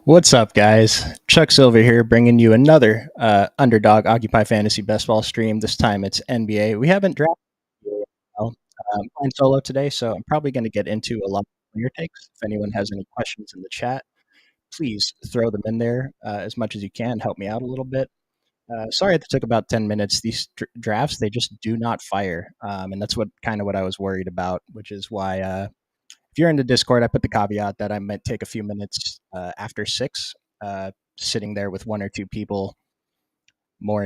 What's up, guys? Chuck Silver here, bringing you another Underdog Occupy Fantasy Best Ball stream. This time it's NBA. We haven't drafted yet, well, playing solo today, so I'm probably going to get into a lot of player takes. If anyone has any questions in the chat, please throw them in there as much as you can. Help me out a little bit. Sorry it took about 10 minutes. These drafts, they just do not fire. And that's what I was worried about, which is why if you're in the Discord, I put the caveat that I might take a few minutes after 6, sitting there with one or two people, more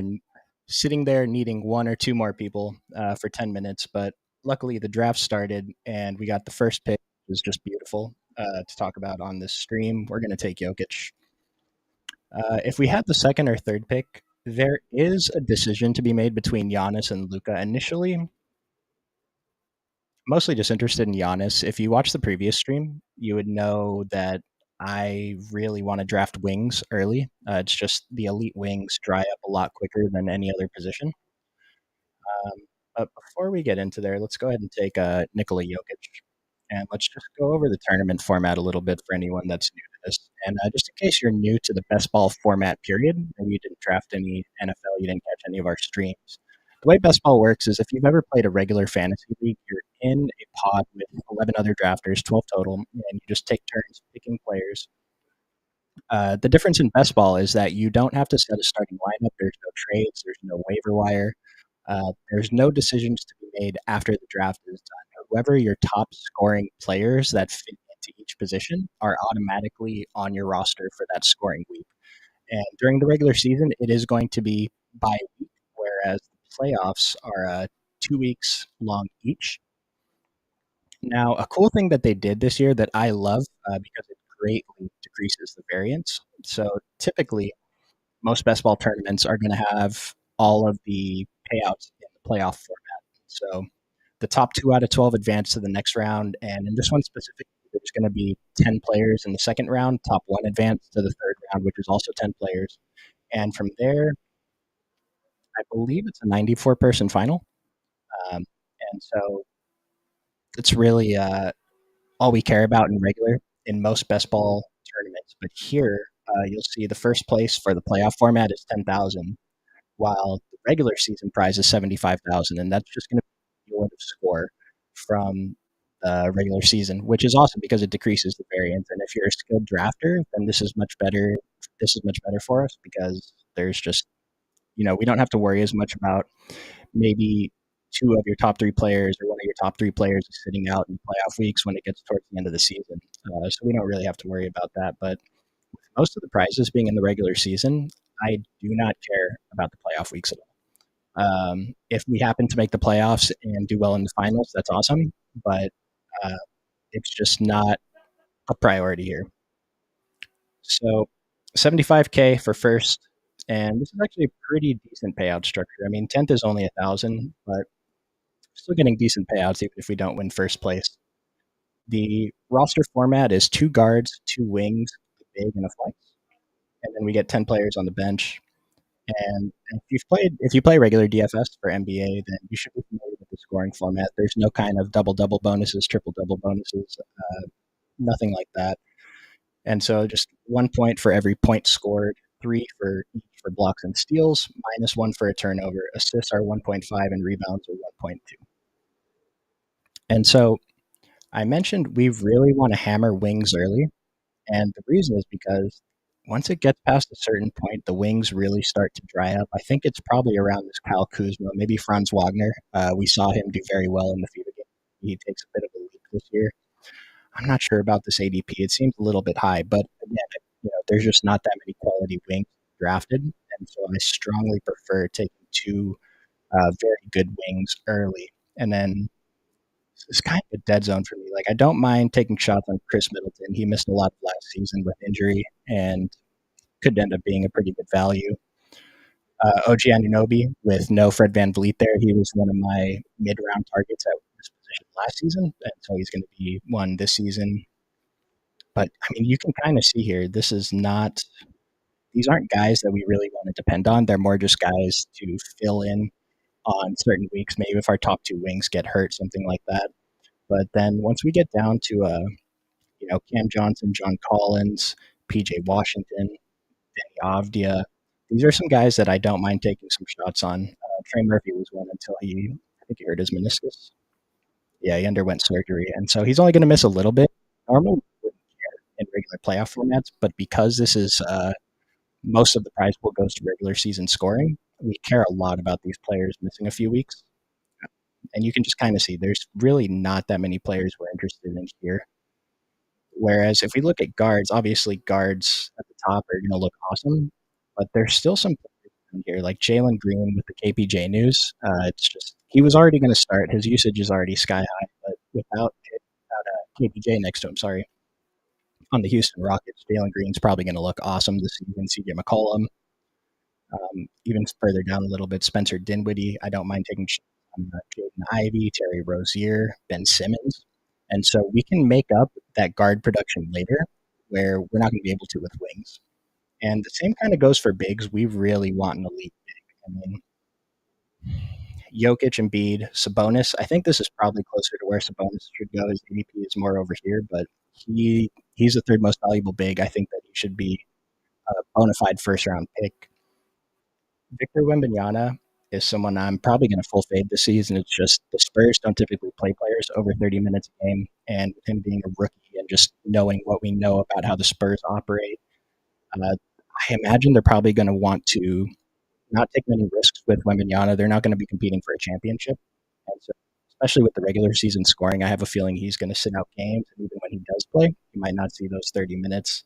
sitting there needing one or two more people for 10 minutes. But luckily, the draft started and we got the first pick. It was just beautiful to talk about on this stream. We're going to take Jokic. If we had the second or third pick, there is a decision to be made between Giannis and Luka. Initially, mostly just interested in Giannis. If you watch the previous stream, you would know that I really want to draft wings early. It's just the elite wings dry up a lot quicker than any other position. Um, but before we get into there, let's go ahead and take Nikola Jokic, and let's just go over the tournament format a little bit for anyone that's new to this. And just in case you're new to the best ball format, period, maybe you didn't draft any NFL, you didn't catch any of our streams. The way best ball works is if you've ever played a regular fantasy league, you're in a pod with 11 other drafters, 12 total, and you just take turns picking players. The difference in best ball is that you don't have to set a starting lineup. There's no trades. There's no waiver wire. There's no decisions to be made after the draft is done. Whoever your top scoring players that fit into each position are automatically on your roster for that scoring week. And during the regular season, it is going to be by week, whereas the playoffs are 2 weeks long each. Now, a cool thing that they did this year that I love because it greatly decreases the variance. So typically, most best ball tournaments are going to have all of the payouts in the playoff format. So the top 2 out of 12 advance to the next round. And in this one specifically, there's going to be 10 players in the second round, top one advance to the third round, which is also 10 players. And from there, I believe it's a 94-person final. Um, and so it's really all we care about in regular in most best ball tournaments. But here, you'll see the first place for the playoff format is 10,000, while the regular season prize is 75,000, and that's just going to be the score from the regular season, which is awesome because it decreases the variance. And if you're a skilled drafter, then this is much better. This is much better for us because there's just we don't have to worry as much about maybe two of your top three players or one of your top three players is sitting out in playoff weeks when it gets towards the end of the season. So we don't really have to worry about that. But with most of the prizes being in the regular season, I do not care about the playoff weeks at all. If we happen to make the playoffs and do well in the finals, that's awesome. But uh, it's just not a priority here. So 75K for first, and this is actually a pretty decent payout structure. I mean, 10th is only 1,000, but still getting decent payouts even if we don't win first place. The roster format is 2 guards, 2 wings, a big, and a flex, and then we get 10 players on the bench. And if you play regular DFS for NBA, then you should be familiar with the scoring format. There's no kind of double double bonuses, triple double bonuses, nothing like that. And so just 1 point for every point scored, three for each for blocks and steals, -1 for a turnover. Assists are 1.5 and rebounds are 1.2. And so I mentioned we really want to hammer wings early. And the reason is because once it gets past a certain point, the wings really start to dry up. I think it's probably around this Kyle Kuzma, maybe Franz Wagner. We saw him do very well in the FIBA game. He takes a bit of a leap this year. I'm not sure about this ADP. It seems a little bit high, but again, there's just not that many quality wings drafted, and so I strongly prefer taking two very good wings early, and then it's kind of a dead zone for me. Like I don't mind taking shots on Chris Middleton. He missed a lot of last season with injury and could end up being a pretty good value. OG Anunoby with no Fred Van Vliet there. He was one of my mid-round targets at this position last season, and so he's going to be one this season. But I mean, you can kind of see here, this is not, these aren't guys that we really want to depend on. They're more just guys to fill in on certain weeks, maybe if our top two wings get hurt, something like that. But then once we get down to Cam Johnson, John Collins, PJ Washington, Denny Avdia. These are some guys that I don't mind taking some shots on. Trey Murphy was one until I think he hurt his meniscus. Yeah, he underwent surgery, and so he's only going to miss a little bit. Normally, we wouldn't care in regular playoff formats, but because this is most of the prize pool goes to regular season scoring, we care a lot about these players missing a few weeks. And you can just kind of see there's really not that many players we're interested in here. Whereas if we look at guards, obviously guards at the top are going to look awesome, but there's still some players in here like Jalen Green with the KPJ news. It's just he was already going to start. His usage is already sky high, but without KPJ next to him, sorry, on the Houston Rockets, Jalen Green's probably going to look awesome this season. CJ McCollum, even further down a little bit, Spencer Dinwiddie. I don't mind taking shots on Jaden Ivey, Terry Rozier, Ben Simmons. And so we can make up that guard production later where we're not going to be able to with wings. And the same kind of goes for bigs. We really want an elite big. I mean, Jokic, Embiid, Sabonis. I think this is probably closer to where Sabonis should go. His ADP is more over here, but he's the third most valuable big. I think that he should be a bona fide first round pick. Victor Wembanyama is someone I'm probably going to full fade this season. It's just the Spurs don't typically play players over 30 minutes a game, and with him being a rookie and just knowing what we know about how the Spurs operate, I imagine they're probably going to want to not take many risks with Wembanyama. They're not going to be competing for a championship, and so especially with the regular season scoring, I have a feeling he's going to sit out games, and even when he does play, he might not see those 30 minutes.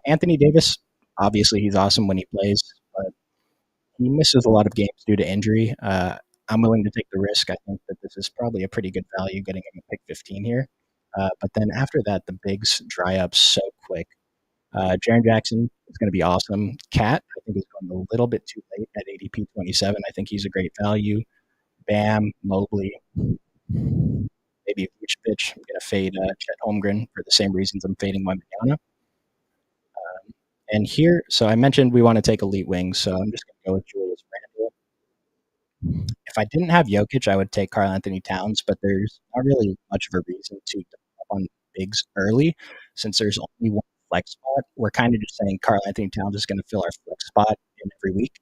Anthony Davis, obviously, he's awesome when he plays, but he misses a lot of games due to injury. I'm willing to take the risk. I think that this is probably a pretty good value getting him at pick 15 here. But then after that, the bigs dry up so quick. Jaren Jackson is going to be awesome. Cat, I think, is going a little bit too late at ADP 27. I think he's a great value. Bam, Mobley, maybe Vucevic. I'm going to fade Chet Holmgren for the same reasons I'm fading Wembanyama. And here, so I mentioned we want to take elite wings, so I'm just going to go with Julius Randle. If I didn't have Jokic, I would take Karl Anthony Towns, but there's not really much of a reason to double up on bigs early since there's only one flex spot. We're kind of just saying Karl Anthony Towns is going to fill our flex spot in every week,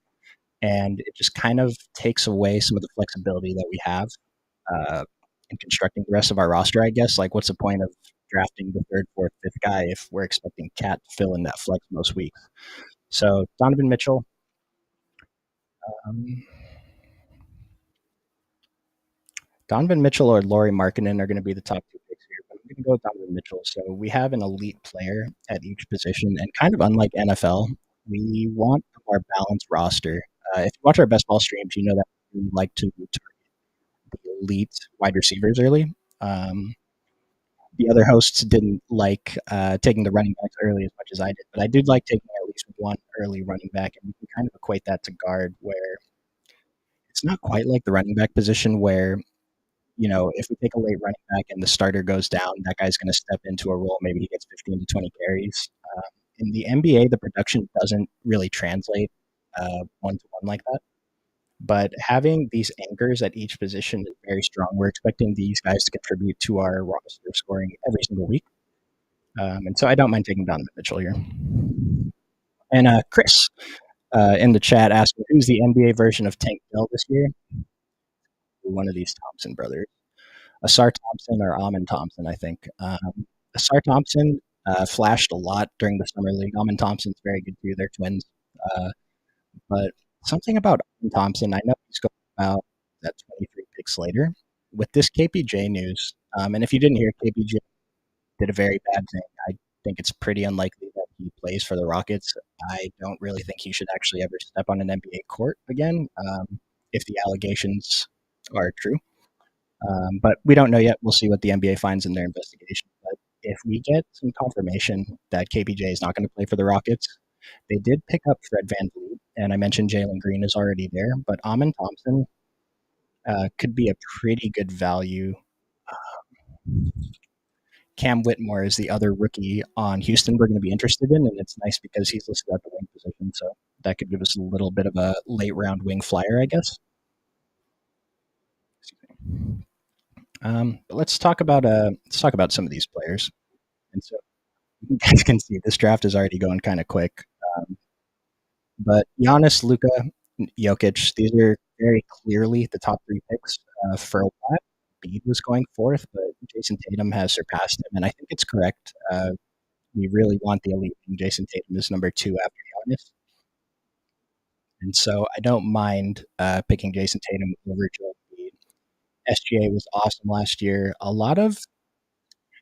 and it just kind of takes away some of the flexibility that we have uh, in constructing the rest of our roster, I guess. Like, what's the point of drafting the third, fourth, fifth guy if we're expecting Cat to fill in that flex most weeks? So Donovan Mitchell, um, Donovan Mitchell or Laurie Markkinen are going to be the top two picks here, but I'm going to go with Donovan Mitchell. So we have an elite player at each position, and kind of unlike NFL, we want a more balanced roster. If you watch our best ball streams, you know that we like to target the elite wide receivers early. The other hosts didn't like taking the running backs early as much as I did, but I did like taking at least one early running back, and we can kind of equate that to guard, where it's not quite like the running back position where if we take a late running back and the starter goes down, that guy's going to step into a role. Maybe he gets 15 to 20 carries. In the NBA, the production doesn't really translate one to one like that. But having these anchors at each position is very strong. We're expecting these guys to contribute to our roster scoring every single week. And so I don't mind taking Donovan Mitchell here. And Chris in the chat asking, who's the NBA version of Tank Dell this year? One of these Thompson brothers. Asar Thompson or Amon Thompson, I think. Asar Thompson flashed a lot during the summer league. Amon Thompson's very good too. They're twins. Uh, but something about Amon Thompson, I know he's going about that 23 picks later. With this KPJ news, and if you didn't hear, KPJ did a very bad thing. I think it's pretty unlikely that he plays for the Rockets. I don't really think he should actually ever step on an NBA court again if the allegations are true. But we don't know yet. We'll see what the NBA finds in their investigation. But if we get some confirmation that KPJ is not going to play for the Rockets, they did pick up Fred VanVleet, and I mentioned Jalen Green is already there, but Amon Thompson could be a pretty good value. Cam Whitmore is the other rookie on Houston we're going to be interested in, and it's nice because he's listed at the wing position, so that could give us a little bit of a late round wing flyer, I guess. But let's talk about some of these players. And so You guys can see this draft is already going kind of quick. Um, but Giannis, Luca, Jokic, these are very clearly the top three picks for a while. Embiid was going fourth, but Jason Tatum has surpassed him, and I think it's correct. We really want the elite, and Jason Tatum is number two after Giannis, and so I don't mind picking Jason Tatum over Joel Embiid. SGA was awesome last year. A lot of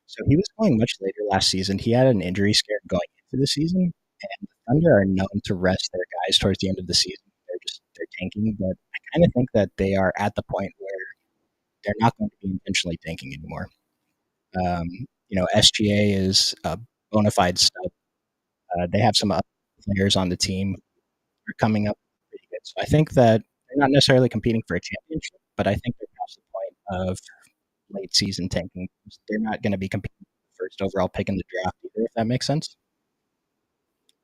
So he was going much later last season. He had an injury scare going into the season, and the Thunder are known to rest their guys towards the end of the season. They're tanking, but I kind of think that they are at the point where they're not going to be intentionally tanking anymore. Um, SGA is a bona fide stud. They have some other players on the team who are coming up pretty good. So I think that they're not necessarily competing for a championship, but I think they're past the point of late season tanking. They're not going to be competing for the first overall pick in the draft either, if that makes sense.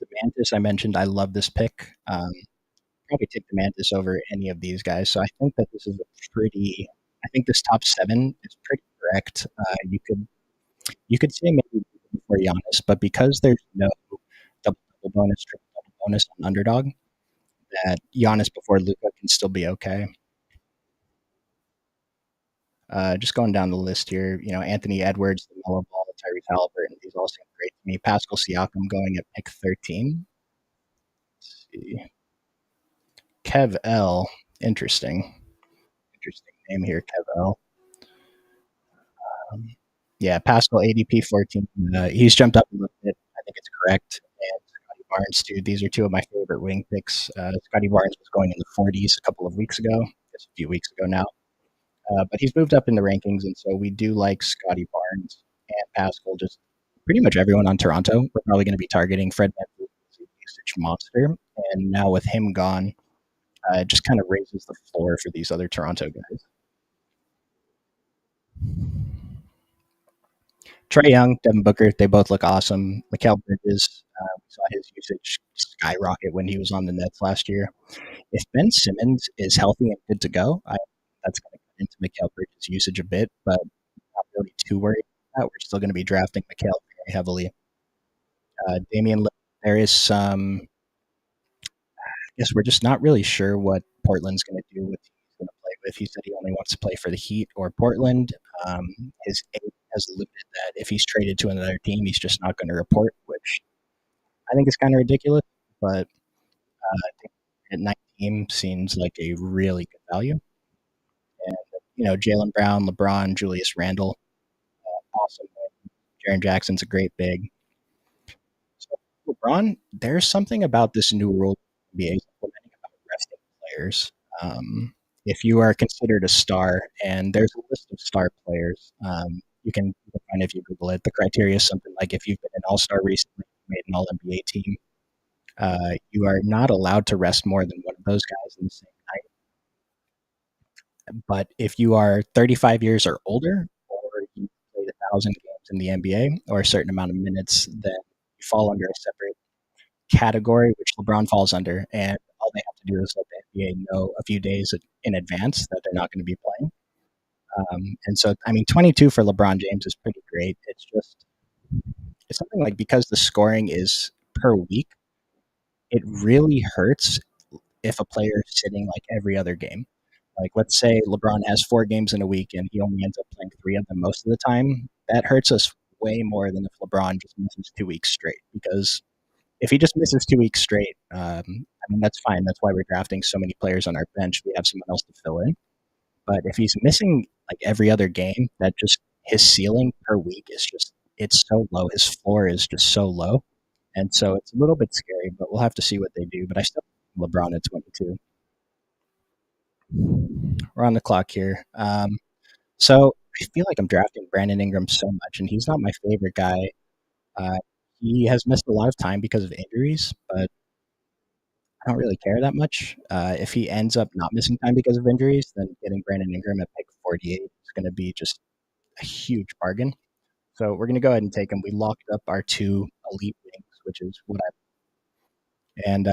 The Mantis I mentioned, I love this pick. Probably take the Mantis over any of these guys. So I think that this is a pretty. I think this top seven is pretty correct. You could say maybe before Giannis, but because there's no double double bonus, triple double bonus on Underdog, that Giannis before Luca can still be okay. Just going down the list here, Anthony Edwards, the Mellow Ball, Tyrese Halliburton, these all seem great to me. Pascal Siakam going at pick 13. Let's see. Kev L. Interesting. Interesting name here, Kev L. Um, yeah, Pascal ADP 14. He's jumped up a little bit. I think it's correct. And Scotty Barnes, too. These are two of my favorite wing picks. Scotty Barnes was going in the 40s a couple of weeks ago. Just a few weeks ago now. But he's moved up in the rankings, and so we do like Scotty Barnes and Pascal. Just pretty much everyone on Toronto. We're probably going to be targeting Fred VanVleet as a usage monster, and now with him gone, it just kind of raises the floor for these other Toronto guys. Trey Young, Devin Booker, they both look awesome. Mikal Bridges, we saw his usage skyrocket when he was on the Nets last year. If Ben Simmons is healthy and good to go, that's going to cut into Mikal Bridges' usage a bit, but not really too worried about that. We're still going to be drafting Mikal very heavily. Damian Lillard, there is some. I guess we're just not really sure what Portland's going to do with who he's going to play with. He said he only wants to play for the Heat or Portland. Um, his agent has alluded that if he's traded to another team, he's just not going to report, which I think is kind of ridiculous. But I think at 19 seems like a really good value. And Jalen Brown, LeBron, Julius Randle, awesome. Jaren Jackson's a great big. So LeBron, there's something about this new rule the NBA is implementing about resting players. If you are considered a star, and there's a list of star players, you can find if you Google it. The criteria is something like if you've been an All Star recently, made an All NBA team, you are not allowed to rest more than one of those guys in the same night. But if you are 35 years or older, or you played 1,000 games in the NBA or a certain amount of minutes, then you fall under a separate category, which LeBron falls under, and all they have to do is let the NBA know a few days in advance that they're not going to be playing. And so, I mean, 22 for LeBron James is pretty great. It's something like because the scoring is per week, it really hurts if a player is sitting like every other game. Like, let's say LeBron has 4 games in a week and he only ends up playing 3 of them most of the time. That hurts us way more than if LeBron just misses 2 weeks straight because if he just misses 2 weeks straight, I mean, that's fine. That's why we're drafting so many players on our bench. We have someone else to fill in. But if he's missing like every other game, that just his ceiling per week is just it's so low. His floor is just so low, and so it's a little bit scary. But we'll have to see what they do. But I still think LeBron at 22. We're on the clock here. So I feel like I'm drafting Brandon Ingram so much, and he's not my favorite guy. Uh, he has missed a lot of time because of injuries, but I don't really care that much. If he ends up not missing time because of injuries, then getting Brandon Ingram at pick 48 is going to be just a huge bargain. So we're going to go ahead and take him. We locked up our two elite wings, which is what I and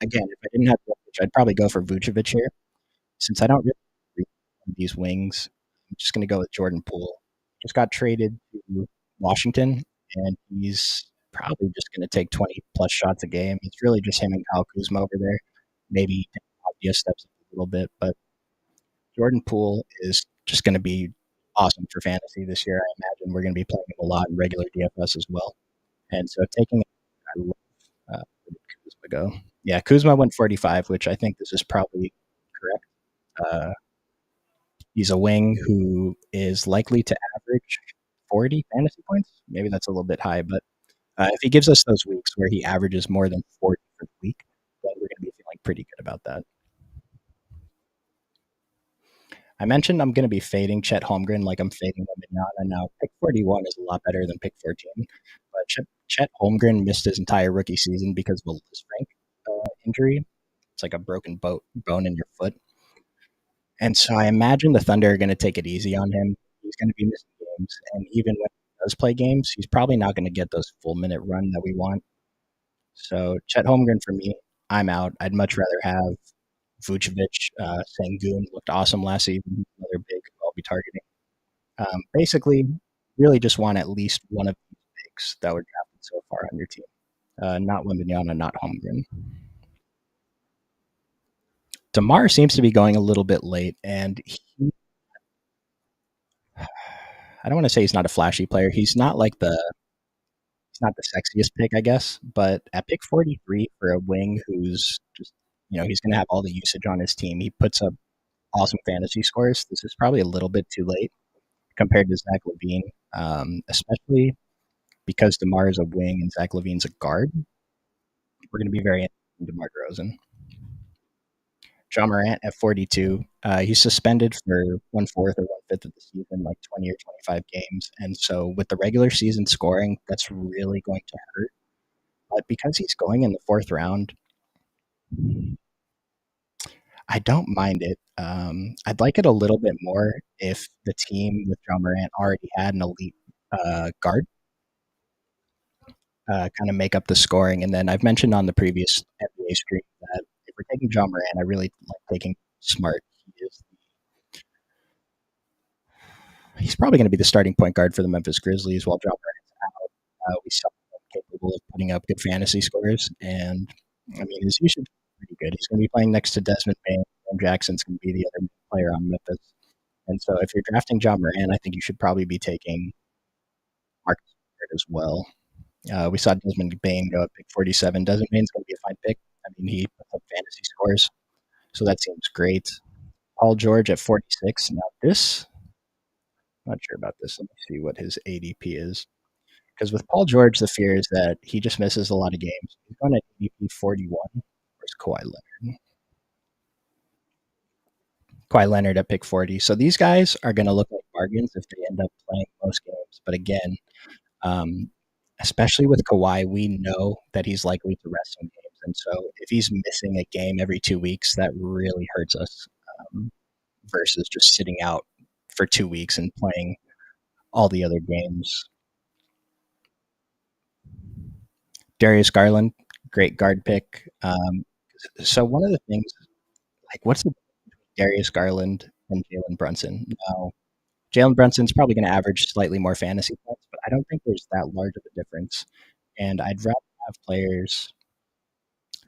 again, if I didn't have Jokic, I'd probably go for Vucevic here. Since I don't really agree with these wings, I'm just going to go with Jordan Poole. Just got traded to Washington, and he's probably just going to take 20 plus shots a game. It's really just him and Kyle Kuzma over there. Maybe obvious steps up a little bit, but Jordan Poole is just going to be awesome for fantasy this year. I imagine we're going to be playing him a lot in regular DFS as well. And so taking, I love where did Kuzma go? Yeah, Kuzma went 45, which I think this is probably correct. Uh, he's a wing who is likely to average 40 fantasy points. Maybe that's a little bit high, but if he gives us those weeks where he averages more than 40 for the week, then we're going to be feeling pretty good about that. I mentioned I'm going to be fading Chet Holmgren like I'm fading Wembanyama. Now, pick 41 is a lot better than pick 14, but Chet Holmgren missed his entire rookie season because of a Liz Frank injury. It's like a broken bone in your foot. And so I imagine the Thunder are going to take it easy on him. He's going to be missing games. And even when he does play games, he's probably not going to get those full minute run that we want. So Chet Holmgren for me, I'm out. I'd much rather have Vucevic. Sengun looked awesome last season. Another big I'll be targeting. Basically, really just want at least one of these bigs that were drafted so far on your team. Not Wembanyama, not Holmgren. DeMar seems to be going a little bit late, and I don't want to say he's not a flashy player. He's not the sexiest pick, I guess, but at pick 43 for a wing who's just he's going to have all the usage on his team. He puts up awesome fantasy scores. This is probably a little bit too late compared to Zach LaVine, especially because DeMar is a wing and Zach LaVine's a guard. We're going to be very interested in DeMar DeRozan. John Morant at 42. He's suspended for 1/4 or 1/5 of the season, like 20 or 25 games. And so with the regular season scoring, that's really going to hurt. But because he's going in the fourth round, I don't mind it. I'd like it a little bit more if the team with John Morant already had an elite guard, kind of make up the scoring. And then I've mentioned on the previous NBA stream that if we're taking John Morant, I really like taking Smart. He's probably going to be the starting point guard for the Memphis Grizzlies while John Morant's out. We saw him capable of putting up good fantasy scores, and I mean his usage is pretty good. He's going to be playing next to Desmond Bain. And Jackson's going to be the other player on Memphis. And so if you're drafting John Morant, I think you should probably be taking Marcus Smart as well. We saw Desmond Bain go at pick 47. Desmond Bain's going to be a fine pick. I mean, he puts up fantasy scores, so that seems great. Paul George at 46. Now this, I'm not sure about this. Let me see what his ADP is. Because with Paul George, the fear is that he just misses a lot of games. He's going at ADP 41. Where's Kawhi Leonard? Kawhi Leonard at pick 40. So these guys are going to look like bargains if they end up playing most games. But again, um, especially with Kawhi, we know that he's likely to rest some games. And so if he's missing a game every 2 weeks, that really hurts us versus just sitting out for 2 weeks and playing all the other games. Darius Garland, great guard pick. So one of the things, like, what's the Darius Garland and Jalen Brunson? Now, Jalen Brunson's probably going to average slightly more fantasy points, but I don't think there's that large of a difference. And have players.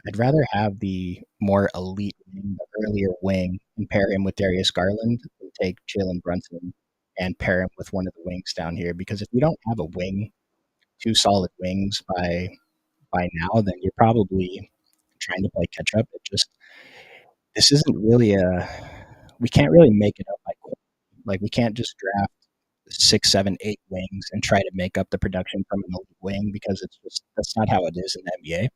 I'd rather have the more elite wing, the earlier wing, and pair him with Darius Garland than take Jalen Brunson and pair him with one of the wings down here. Because if you don't have a wing, two solid wings by now, then you're probably trying to play catch up. It just this isn't really a we can't really make it up by like we can't just draft 6, 7, 8 wings and try to make up the production from an elite wing because it's just that's not how it is in the NBA.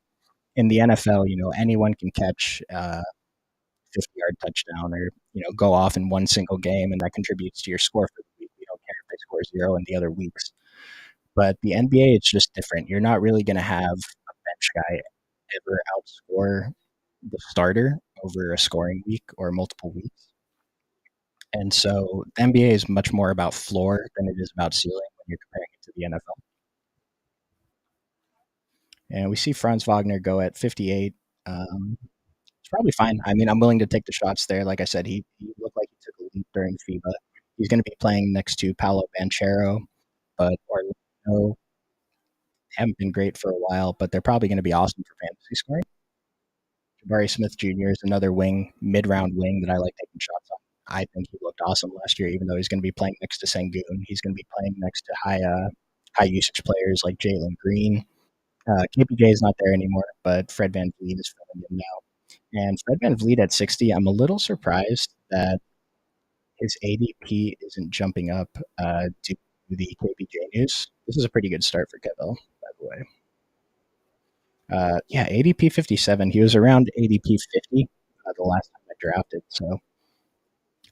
In the NFL, anyone can catch 50-yard touchdown or go off in one single game, and that contributes to your score for the week. We don't care if they score 0 in the other weeks. But the NBA, it's just different. You're not really going to have a bench guy ever outscore the starter over a scoring week or multiple weeks. And so the NBA is much more about floor than it is about ceiling when you're comparing it to the NFL. And we see Franz Wagner go at 58. It's probably fine. I mean, I'm willing to take the shots there. Like I said, he looked like he took a leap during FIBA. He's going to be playing next to Paolo Banchero, but or know haven't been great for a while, but they're probably going to be awesome for fantasy scoring. Jabari Smith Jr. is another wing, mid-round wing that I like taking shots on. I think he looked awesome last year, even though he's going to be playing next to Sengun. He's going to be playing next to high usage players like Jalen Green. KPJ is not there anymore, but Fred Van Vliet is filling in now. And Fred Van Vliet at 60, I'm a little surprised that his ADP isn't jumping up due to the KPJ news. This is a pretty good start for Kevel, by the way. Yeah, ADP 57. He was around ADP 50 the last time I drafted. So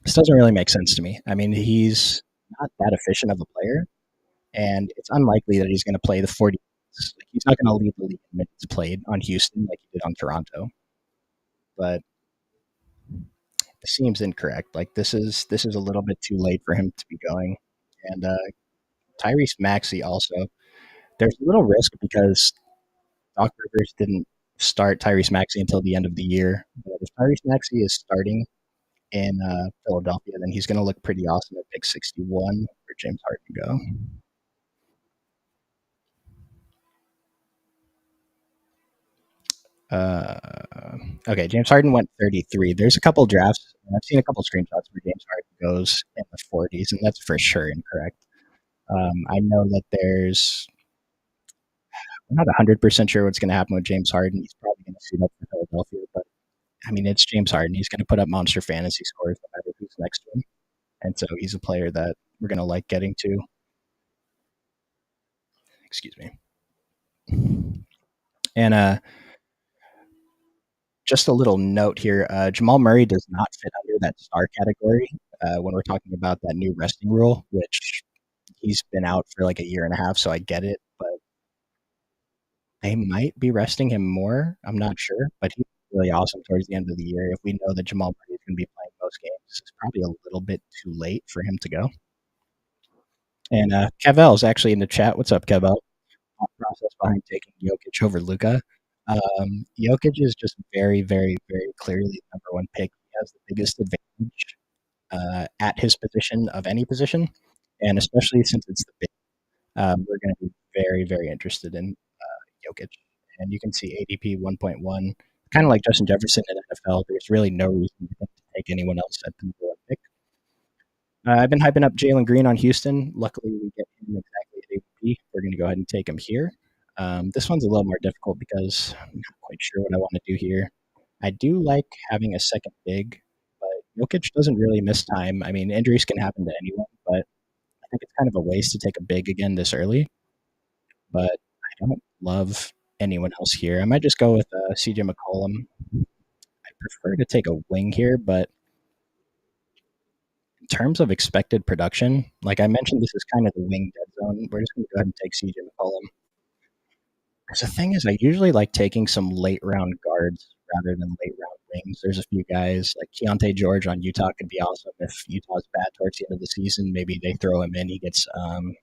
this doesn't really make sense to me. I mean, he's not that efficient of a player, and it's unlikely that he's going to play the 40 minutes. Like, he's not going to lead the league in minutes played on Houston like he did on Toronto. But it seems incorrect. Like this is a little bit too late for him to be going. And Tyrese Maxey also. There's a little risk because Doc Rivers didn't start Tyrese Maxey until the end of the year. But if Tyrese Maxey is starting in Philadelphia, then he's going to look pretty awesome at pick 61 for James Harden go. Okay, James Harden went 33. There's a couple drafts. I've seen a couple screenshots where James Harden goes in the 40s, and that's for sure incorrect. I know that I'm not 100% sure what's going to happen with James Harden. He's probably going to suit up for Philadelphia, but I mean, it's James Harden. He's going to put up monster fantasy scores no matter who's next to him. And so he's a player that we're going to like getting to. Excuse me. And just a little note here Jamal Murray does not fit under that star category when we're talking about that new resting rule, which he's been out for like a year and a half, so I get it. But they might be resting him more. I'm not sure, but he's really awesome towards the end of the year. If we know that Jamal Murray is going to be playing most games, it's probably a little bit too late for him to go. And Kevel's actually in the chat. What's up, Kevel? Thought process behind taking Jokic over Luca. Jokic is just very, very, very clearly the number one pick. He has the biggest advantage at his position of any position, and especially since it's the big, we're going to be very, very interested in Jokic. And you can see ADP 1.1, kind of like Justin Jefferson in NFL. There's really no reason to take anyone else at the number one pick. I've been hyping up Jalen Green on Houston. Luckily, we get him exactly at ADP. We're going to go ahead and take him here. This one's a little more difficult because I'm not quite sure what I want to do here. I do like having a second big, but Jokic doesn't really miss time. I mean, injuries can happen to anyone, but I think it's kind of a waste to take a big again this early. But I don't love anyone else here. I might just go with CJ McCollum. I prefer to take a wing here, but in terms of expected production, like I mentioned, this is kind of the wing dead zone. We're just going to go ahead and take CJ McCollum. Because the thing is, I usually like taking some late round guards rather than late round wings. There's a few guys like Keontae George on Utah could be awesome. If Utah's bad towards the end of the season, maybe they throw him in. He gets some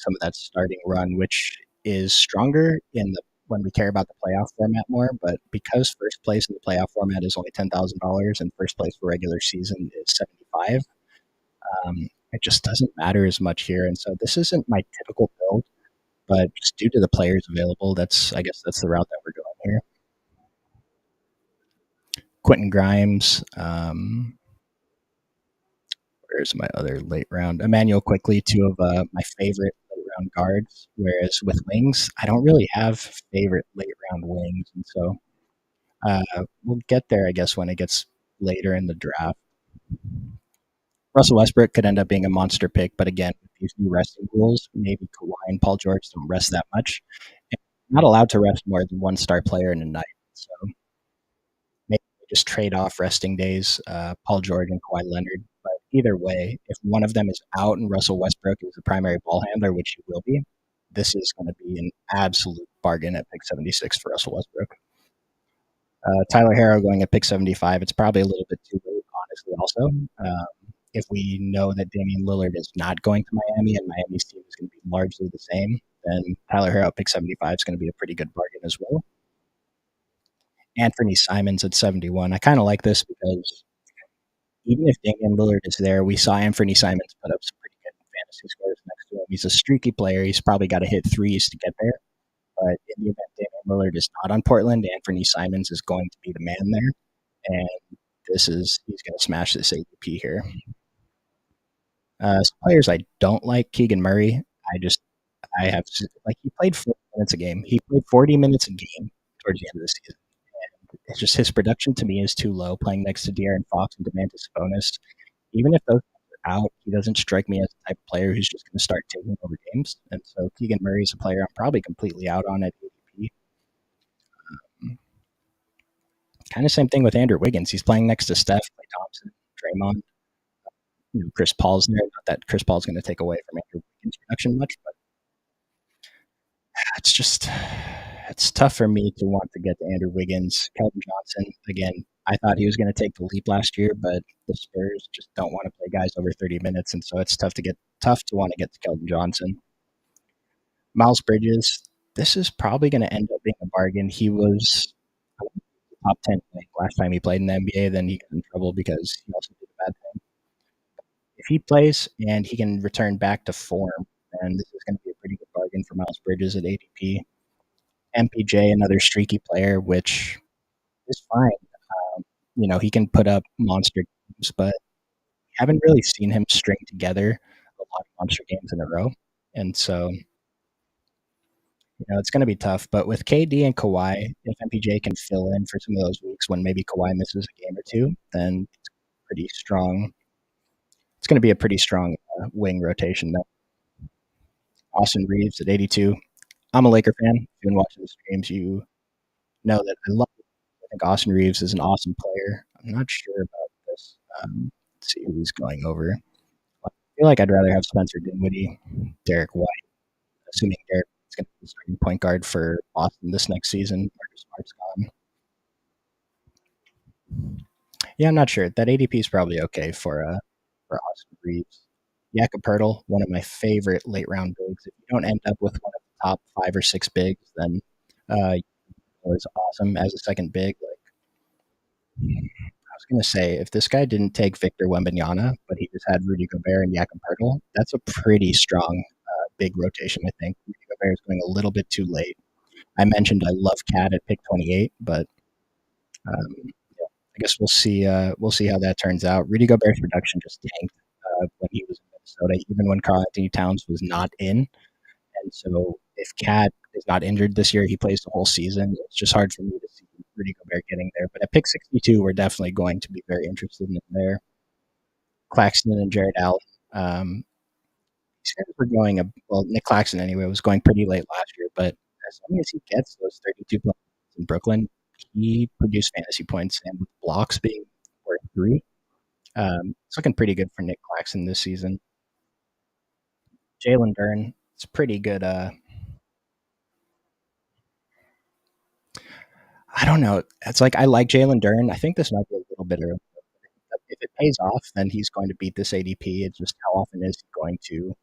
of that starting run, which is stronger in the when we care about the playoff format more. But because first place in the playoff format is only $10,000 and first place for regular season is 75, it just doesn't matter as much here. And so this isn't my typical build, but just due to the players available, I guess that's the route that we're going here. Quentin Grimes. Where's my other late round? Emmanuel Quickly, two of my favorite late round guards. Whereas with wings, I don't really have favorite late round wings, and so we'll get there, I guess, when it gets later in the draft. Russell Westbrook could end up being a monster pick, but again, with these new resting rules, maybe Kawhi and Paul George don't rest that much. And not allowed to rest more than one star player in a night. So maybe just trade off resting days, Paul George and Kawhi Leonard. But either way, if one of them is out and Russell Westbrook is the primary ball handler, which he will be, this is going to be an absolute bargain at pick 76 for Russell Westbrook. Tyler Harrow going at pick 75. It's probably a little bit too late, honestly, also. If we know that Damian Lillard is not going to Miami and Miami's team is going to be largely the same, then Tyler Harrow at pick 75 is going to be a pretty good bargain as well. Anthony Simons at 71. I kind of like this because even if Damian Lillard is there, we saw Anthony Simons put up some pretty good fantasy scores next to him. He's a streaky player. He's probably got to hit threes to get there. But in the event Damian Lillard is not on Portland, Anthony Simons is going to be the man there. And he's going to smash this ADP here. Some players I don't like, Keegan Murray. I have like he played 40 minutes a game. He played 40 minutes a game towards the end of the season. And it's just his production to me is too low. Playing next to De'Aaron Fox and Demantis Sabonis, even if those are out, he doesn't strike me as the type of player who's just going to start taking over games. And so Keegan Murray is a player I'm probably completely out on at ADP. Kind of same thing with Andrew Wiggins. He's playing next to Steph, Klay Thompson, Draymond. Chris Paul's there. Not that Chris Paul's going to take away from Andrew Wiggins' production much, but it's just it's tough for me to want to get to Andrew Wiggins. Keldon Johnson, again, I thought he was going to take the leap last year, but the Spurs just don't want to play guys over 30 minutes, and so it's tough to want to get to Keldon Johnson. Miles Bridges, this is probably going to end up being a bargain. He was top 10 last time he played in the NBA, then he got in trouble because he also did a bad thing. If he plays and he can return back to form, then this is going to be a pretty good bargain for Miles Bridges at ADP. MPJ, another streaky player, which is fine. He can put up monster games, but we haven't really seen him string together a lot of monster games in a row. And so, it's going to be tough. But with KD and Kawhi, if MPJ can fill in for some of those weeks when maybe Kawhi misses a game or two, then it's pretty strong. It's going to be a pretty strong wing rotation. Though. Austin Reeves at 82. I'm a Laker fan. If you've been watching the streams, you know that I love it. I think Austin Reeves is an awesome player. I'm not sure about this. Let's see who he's going over. I feel like I'd rather have Spencer Dinwiddie, Derek White, assuming Derek is going to be the starting point guard for Boston this next season. Marcus Smart's gone. Yeah, I'm not sure. That ADP is probably okay for Austin Reeves. Jakob Poeltl, one of my favorite late round bigs. If you don't end up with one of the top 5 or 6 bigs, then was awesome as a second big. Like I was going to say, if this guy didn't take Victor Wembanyama, but he just had Rudy Gobert and Jakob Poeltl, that's a pretty strong big rotation. I think Rudy Gobert is going a little bit too late. I mentioned I love Cat at pick 28, but I guess we'll see. We'll see how that turns out. Rudy Gobert's production just tanked when he was in Minnesota, even when Karl Anthony Towns was not in. And so, if Cat is not injured this year, he plays the whole season. It's just hard for me to see Rudy Gobert getting there. But at pick 62, we're definitely going to be very interested in there. Claxton and Jared Allen. These guys were going. Nick Claxton anyway was going pretty late last year, but as long as he gets those 32 points in Brooklyn, he produced fantasy points, and with blocks being worth 3, it's looking pretty good for Nick Claxton this season. Jalen Duren, it's pretty good. I don't know. It's like I like Jalen Duren. I think this might be a little bit early. If it pays off, then he's going to beat this ADP. It's just how often is he going to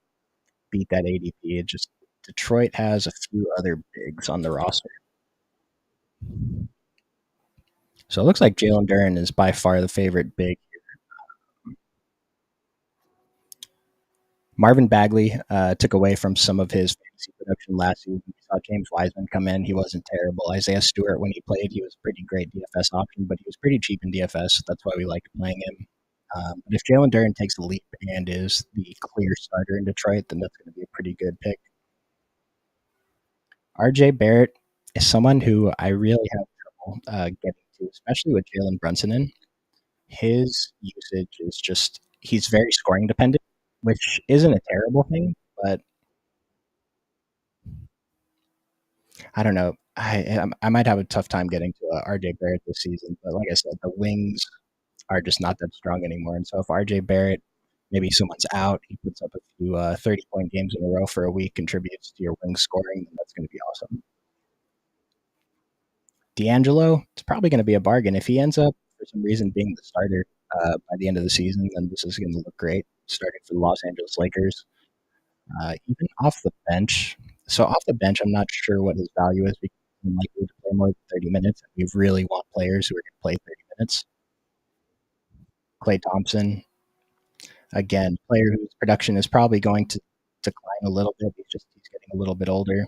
beat that ADP? It just Detroit has a few other bigs on the roster. So it looks like Jalen Duren is by far the favorite big. Marvin Bagley took away from some of his fantasy production last season. We saw James Wiseman come in. He wasn't terrible. Isaiah Stewart, when he played, he was a pretty great DFS option, but he was pretty cheap in DFS. So that's why we liked playing him. But if Jalen Duren takes a leap and is the clear starter in Detroit, then that's going to be a pretty good pick. RJ Barrett is someone who I really have trouble getting to, especially with Jalen Brunson in. His usage is just, he's very scoring dependent, which isn't a terrible thing, but I don't know. I might have a tough time getting to RJ Barrett this season, but like I said, the wings are just not that strong anymore. And so if RJ Barrett, maybe someone's out, he puts up a few 30-point games in a row for a week, contributes to your wing scoring, then that's going to be awesome. D'Angelo, it's probably going to be a bargain. If he ends up, for some reason, being the starter by the end of the season, then this is going to look great, starting for the Los Angeles Lakers. Even off the bench. So off the bench, I'm not sure what his value is because he's likely to play more than 30 minutes. We really want players who are going to play 30 minutes. Klay Thompson, again, player whose production is probably going to decline a little bit. He's getting a little bit older,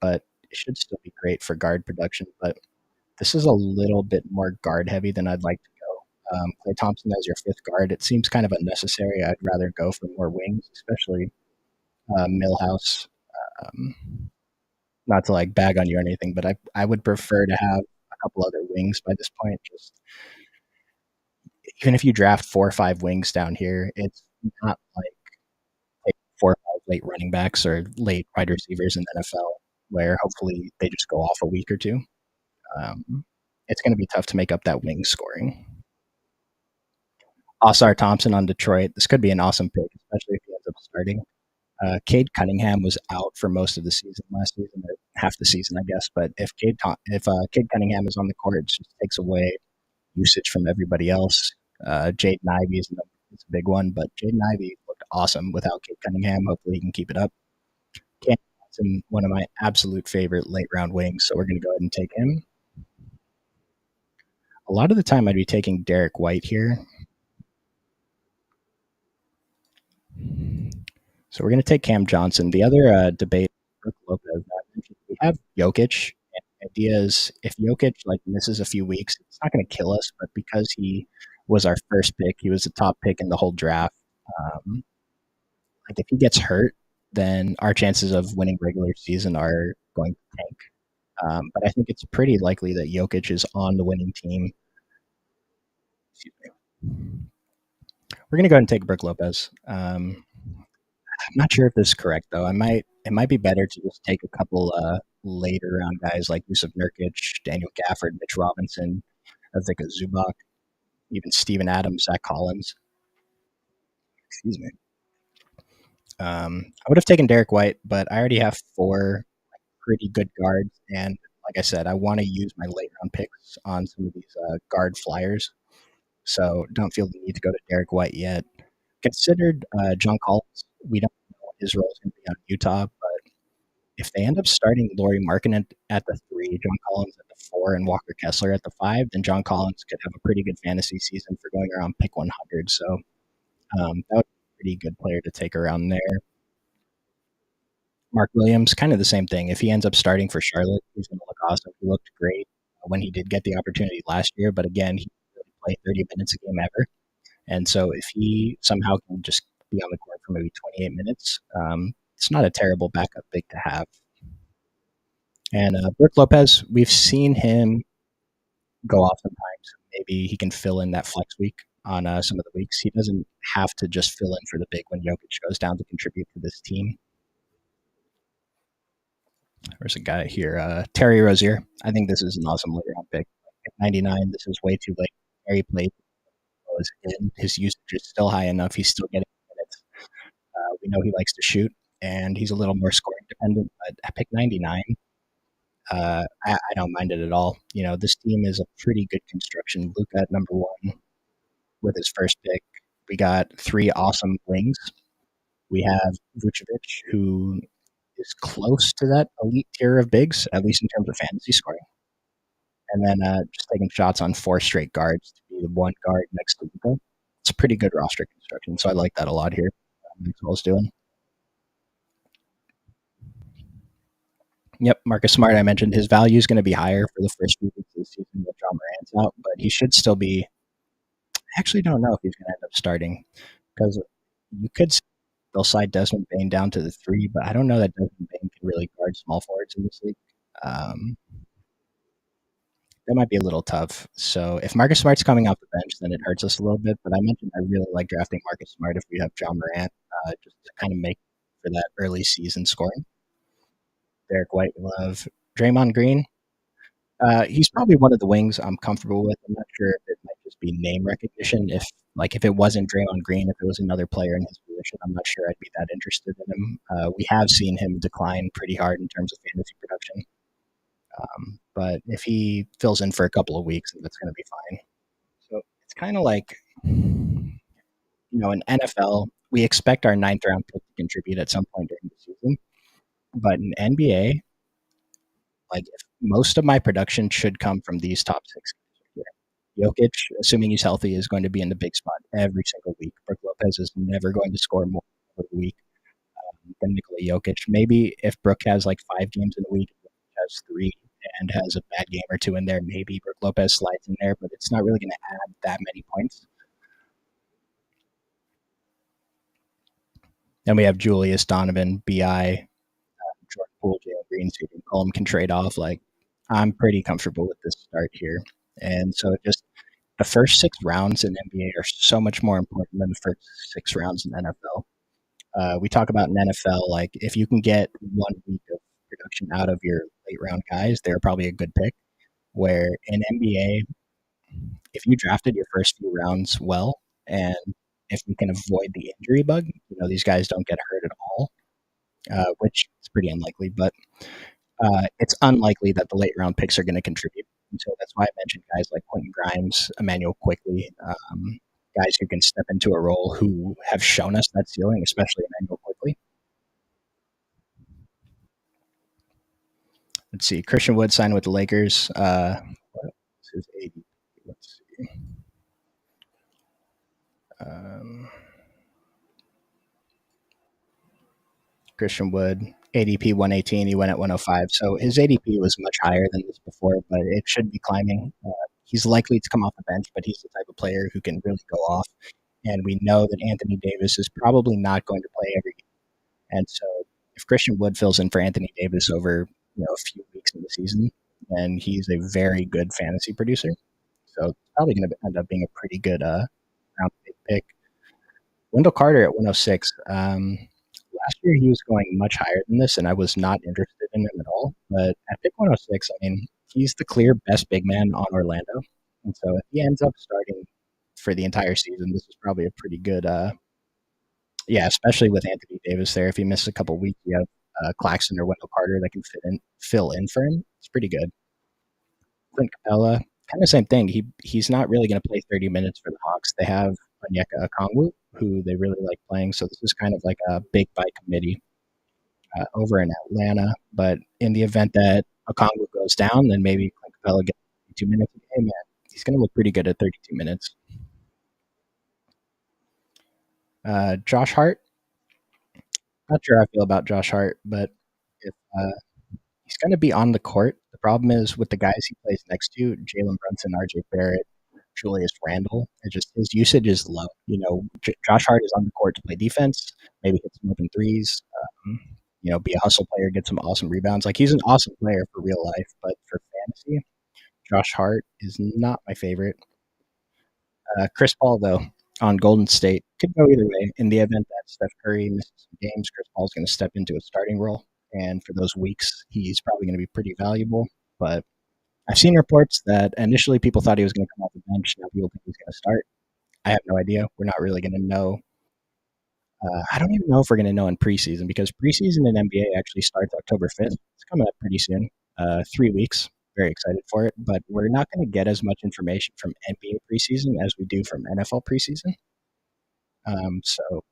but it should still be great for guard production. But this is a little bit more guard heavy than I'd like to go. Clay Thompson as your fifth guard, it seems kind of unnecessary. I'd rather go for more wings, especially Millhouse. Um, Not to like bag on you or anything, but I would prefer to have a couple other wings by this point. Just even if you draft 4 or 5 wings down here, it's not like taking 4 or 5 late running backs or late wide receivers in the NFL, where hopefully they just go off a week or two. It's going to be tough to make up that wing scoring. Osar Thompson on Detroit. This could be an awesome pick, especially if he ends up starting. Cade Cunningham was out for most of the season last season, or half the season, I guess. But if Cade Cunningham is on the court, it just takes away usage from everybody else. Jaden Ivey is a big one, but Jaden Ivey looked awesome without Cade Cunningham. Hopefully, he can keep it up. Cam Johnson, one of my absolute favorite late round wings, so we're going to go ahead and take him. A lot of the time, I'd be taking Derek White here. So we're going to take Cam Johnson. The other debate, Brook Lopez, we have Jokic. And the idea is if Jokic like misses a few weeks, it's not going to kill us. But because he was our first pick, he was the top pick in the whole draft. Like if he gets hurt, then our chances of winning regular season are going to tank. But I think it's pretty likely that Jokic is on the winning team. Excuse me. We're going to go ahead and take Brook Lopez. I'm not sure if this is correct though. It might be better to just take a couple later round guys like Yusuf Nurkic, Daniel Gafford, Mitch Robinson, Vika Zubac, even Steven Adams, Zach Collins. Excuse me. I would have taken Derek White, but I already have 4 pretty good guards, and like I said, I want to use my late round picks on some of these guard flyers. So don't feel the need to go to Derek White yet. Considered John Collins. We don't know what his role is going to be on Utah, but if they end up starting Laurie Markkinen at the 3, John Collins at the 4, and Walker Kessler at the 5, then John Collins could have a pretty good fantasy season for going around pick 100. So that would be a pretty good player to take around there. Mark Williams, kind of the same thing. If he ends up starting for Charlotte, he's going to look awesome. He looked great when he did get the opportunity last year, but again, he didn't really play 30 minutes a game ever. And so if he somehow can just be on the court for maybe 28 minutes, it's not a terrible backup big to have. And Brook Lopez, we've seen him go off sometimes. Maybe he can fill in that flex week on some of the weeks. He doesn't have to just fill in for the big when Jokic goes down to contribute to this team. There's a guy here, Terry Rozier. I think this is an awesome late round pick. At 99, this is way too late. Terry played. His usage is still high enough. He's still getting minutes. We know he likes to shoot, and he's a little more scoring dependent. But at pick 99, I don't mind it at all. You know, this team is a pretty good construction. Luka at number 1 with his first pick. We got 3 awesome wings. We have Vucevic, who is close to that elite tier of bigs, at least in terms of fantasy scoring. And then just taking shots on 4 straight guards to be the 1 guard next to Luka. It's a pretty good roster construction, so I like that a lot here. Maxwell's doing. Yep, Marcus Smart, I mentioned his value is going to be higher for the first few weeks of the season with John Morant's out, but he should still be. I actually don't know if he's going to end up starting because you could they'll slide Desmond Bain down to the 3, but I don't know that Desmond Bain can really guard small forwards in this league. That might be a little tough. So if Marcus Smart's coming off the bench, then it hurts us a little bit. But I mentioned I really like drafting Marcus Smart if we have John Morant, just to kind of make for that early season scoring. Derek White, we love. Draymond Green, he's probably one of the wings I'm comfortable with. I'm not sure if it might just be name recognition. If it wasn't Draymond Green, if it was another player in his position, I'm not sure I'd be that interested in him. We have seen him decline pretty hard in terms of fantasy production. But if he fills in for a couple of weeks, that's going to be fine. So it's kind of like, in NFL, we expect our 9th round pick to contribute at some point during the season. But in NBA, like most of my production should come from these top 6 here. Jokic, assuming he's healthy, is going to be in the big spot every single week. Brook Lopez is never going to score more every week. than Nikola Jokic. Maybe if Brook has like 5 games in a week, has three, and has a bad game or two in there, maybe Brook Lopez slides in there, but it's not really going to add that many points. Then we have Julius, Donovan, Bi, Jordan Poole, Jalen Green, so you can call them can trade off. Like I'm pretty comfortable with this start here, and so just the first 6 rounds in NBA are so much more important than the first 6 rounds in NFL. We talk about in NFL, like if you can get 1 week of production out of your late round guys, they're probably a good pick. Where in NBA, if you drafted your first few rounds well, and if you can avoid the injury bug, these guys don't get hurt at all, which is pretty unlikely, but it's unlikely that the late round picks are going to contribute. And so that's why I mentioned guys like Quentin Grimes, Emmanuel Quickly, guys who can step into a role who have shown us that ceiling, especially Emmanuel Quickly. Let's see. Christian Wood signed with the Lakers. What's his ADP? Let's see. Um, Christian Wood, ADP 118. He went at 105. So his ADP was much higher than this before, but it should be climbing. He's likely to come off the bench, but he's the type of player who can really go off. And we know that Anthony Davis is probably not going to play every game. And so if Christian Wood fills in for Anthony Davis over a few weeks of the season, then he's a very good fantasy producer. So it's probably going to end up being a pretty good round pick. Wendell Carter at 106. Last year he was going much higher than this, and I was not interested in him at all. But at pick 106, I mean, he's the clear best big man on Orlando. And so if he ends up starting for the entire season, this is probably a pretty good, yeah, especially with Anthony Davis there. If he misses a couple weeks, you have Claxton or Wendell Carter that can fill in for him. It's pretty good. Clint Capella, kind of same thing. He's not really going to play 30 minutes for the Hawks. They have Onyeka Okongwu, who they really like playing. So this is kind of like a big by committee over in Atlanta. But in the event that Okongwu goes down, then maybe Clint Capella gets 2 minutes a game. Man, he's going to look pretty good at 32 minutes. Josh Hart. Not sure how I feel about Josh Hart, but if he's going to be on the court. The problem is with the guys he plays next to, Jalen Brunson, RJ Barrett, Julius Randle. It just his usage is low. Josh Hart is on the court to play defense, maybe hit some open threes. Be a hustle player, get some awesome rebounds. Like he's an awesome player for real life, but for fantasy, Josh Hart is not my favorite. Chris Paul though on Golden State could go either way. In the event that Steph Curry misses some games, Chris Paul's going to step into a starting role, and for those weeks, he's probably going to be pretty valuable. But I've seen reports that initially people thought he was going to come off the bench. Now people think he's going to start. I have no idea. We're not really going to know. I don't even know if we're going to know in preseason because preseason in NBA actually starts October 5th. It's coming up pretty soon. 3 weeks. Very excited for it. But we're not going to get as much information from NBA preseason as we do from NFL preseason. So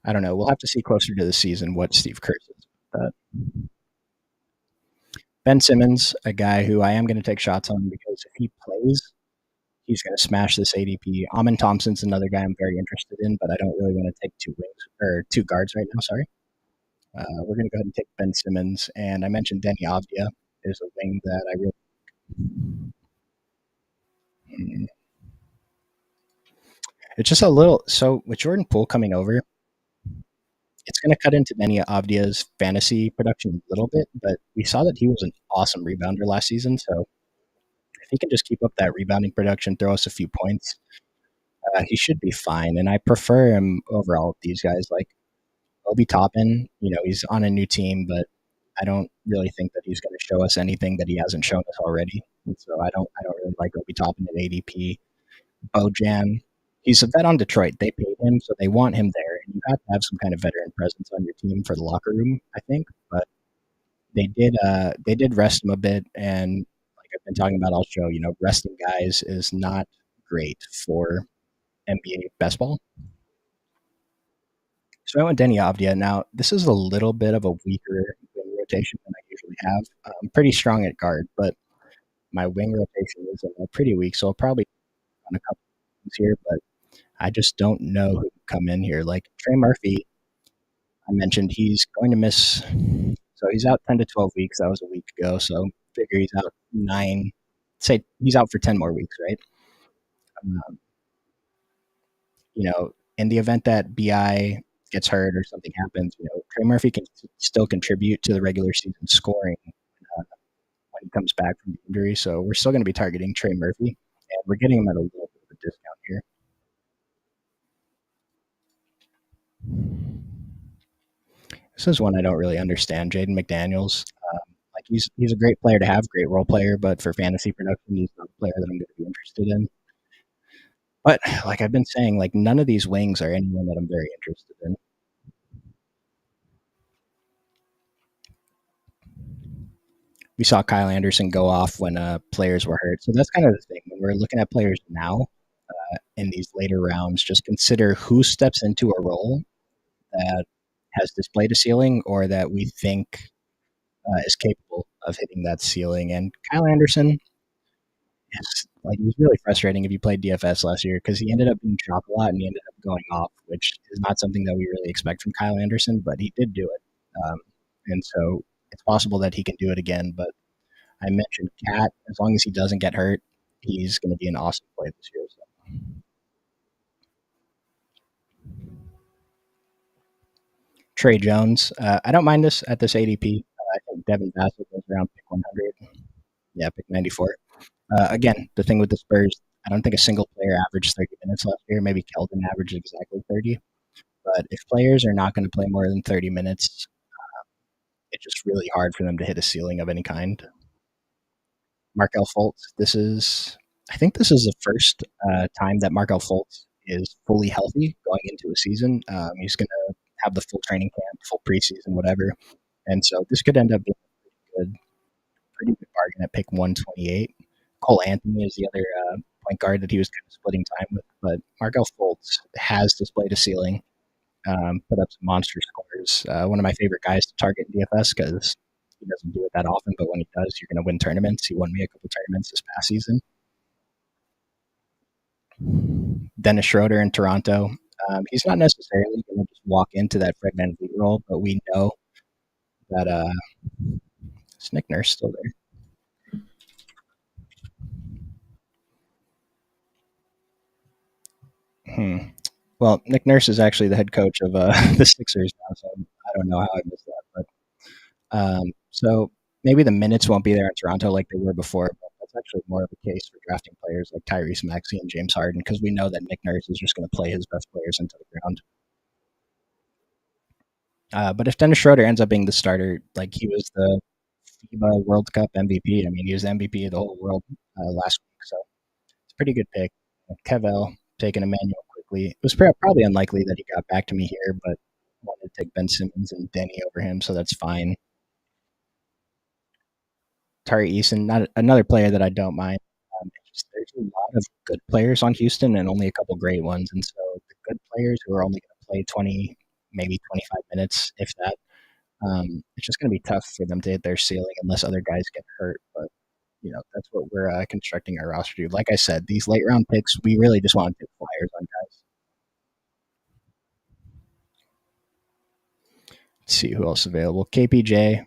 I don't know. We'll have to see closer to the season what Steve Kerr says about that. Ben Simmons, a guy who I am going to take shots on because if he plays, he's going to smash this ADP. Amin Thompson's another guy I'm very interested in, but I don't really want to take 2 wings or 2 guards right now. Sorry. We're going to go ahead and take Ben Simmons. And I mentioned Denny Avdia is a wing that I really. It's just a little. So with Jordan Poole coming over, it's going to cut into Denny Avdia's fantasy production a little bit, but we saw that he was an awesome rebounder last season. So if he can just keep up that rebounding production, throw us a few points, he should be fine. And I prefer him over all of these guys. Like Obi Toppin, he's on a new team, but I don't really think that he's going to show us anything that he hasn't shown us already. And so I don't really like Obi Toppin at ADP. Bojan, he's a vet on Detroit. They paid him, so they want him there. And you have to have some kind of veteran presence on your team for the locker room, I think. But they did rest him a bit, and like I've been talking about all show, resting guys is not great for NBA best ball. So I went Denny Avdia. Now this is a little bit of a weaker wing rotation than I usually have. I'm pretty strong at guard, but my wing rotation is pretty weak, so I'll probably on a couple things here, but I just don't know who can come in here. Like Trey Murphy, I mentioned, he's going to miss. So he's out 10 to 12 weeks. That was a week ago. So figure he's out 9. Say he's out for 10 more weeks, right? Um, in the event that Bi gets hurt or something happens, Trey Murphy can still contribute to the regular season scoring when he comes back from the injury. So we're still going to be targeting Trey Murphy, and we're getting him at a little bit of a discount here. This is one I don't really understand. Jaden McDaniels, like he's a great player to have, great role player, but for fantasy production, he's not a player that I'm going to be interested in. But like I've been saying, like none of these wings are anyone that I'm very interested in. We saw Kyle Anderson go off when players were hurt, so that's kind of the thing when we're looking at players now in these later rounds. Just consider who steps into a role that has displayed a ceiling or that we think is capable of hitting that ceiling. And Kyle Anderson, yes, like it was really frustrating if you played DFS last year because he ended up being chopped a lot and he ended up going off, which is not something that we really expect from Kyle Anderson, but he did do it. And so it's possible that he can do it again. But I mentioned Cat, as long as he doesn't get hurt, he's going to be an awesome play this year. So. Trey Jones, I don't mind this at this ADP. I think Devin Bassett goes around pick 100. Yeah, pick 94. Again, the thing with the Spurs, I don't think a single player averaged 30 minutes last year. Maybe Keldon averaged exactly 30. But if players are not going to play more than 30 minutes, it's just really hard for them to hit a ceiling of any kind. Markel Fultz, I think this is the first time that Markel Fultz is fully healthy going into a season. He's going to have the full training camp, full preseason, whatever. And so this could end up being a pretty good bargain at pick 128. Cole Anthony is the other point guard that he was kind of splitting time with, but Markel Fultz has displayed a ceiling, put up some monster scores. One of my favorite guys to target in DFS because he doesn't do it that often, but when he does, you're going to win tournaments. He won me a couple tournaments this past season. Dennis Schroeder in Toronto. He's not necessarily going to just walk into that Fred VanVleet role, but we know that is Nick Nurse still there? Well, Nick Nurse is actually the head coach of the Sixers now, so I don't know how I missed that. But so maybe the minutes won't be there in Toronto like they were before, but that's actually more of a case for drafting players like Tyrese Maxey and James Harden because we know that Nick Nurse is just going to play his best players into the ground. But if Dennis Schroeder ends up being the starter, like he was the FIBA World Cup MVP, I mean, he was the MVP of the whole world last week, so it's a pretty good pick. Kevel taking Emmanuel quickly. It was probably unlikely that he got back to me here, but I wanted to take Ben Simmons and Denny over him, so that's fine. Tari Eason, not another player that I don't mind. There's a lot of good players on Houston and only a couple great ones, and so the good players who are only going to play 20, maybe 25 minutes, if that, it's just going to be tough for them to hit their ceiling unless other guys get hurt. But that's what we're constructing our roster to. Like I said, these late round picks, we really just want to take flyers on guys. Let's see who else is available. KPJ,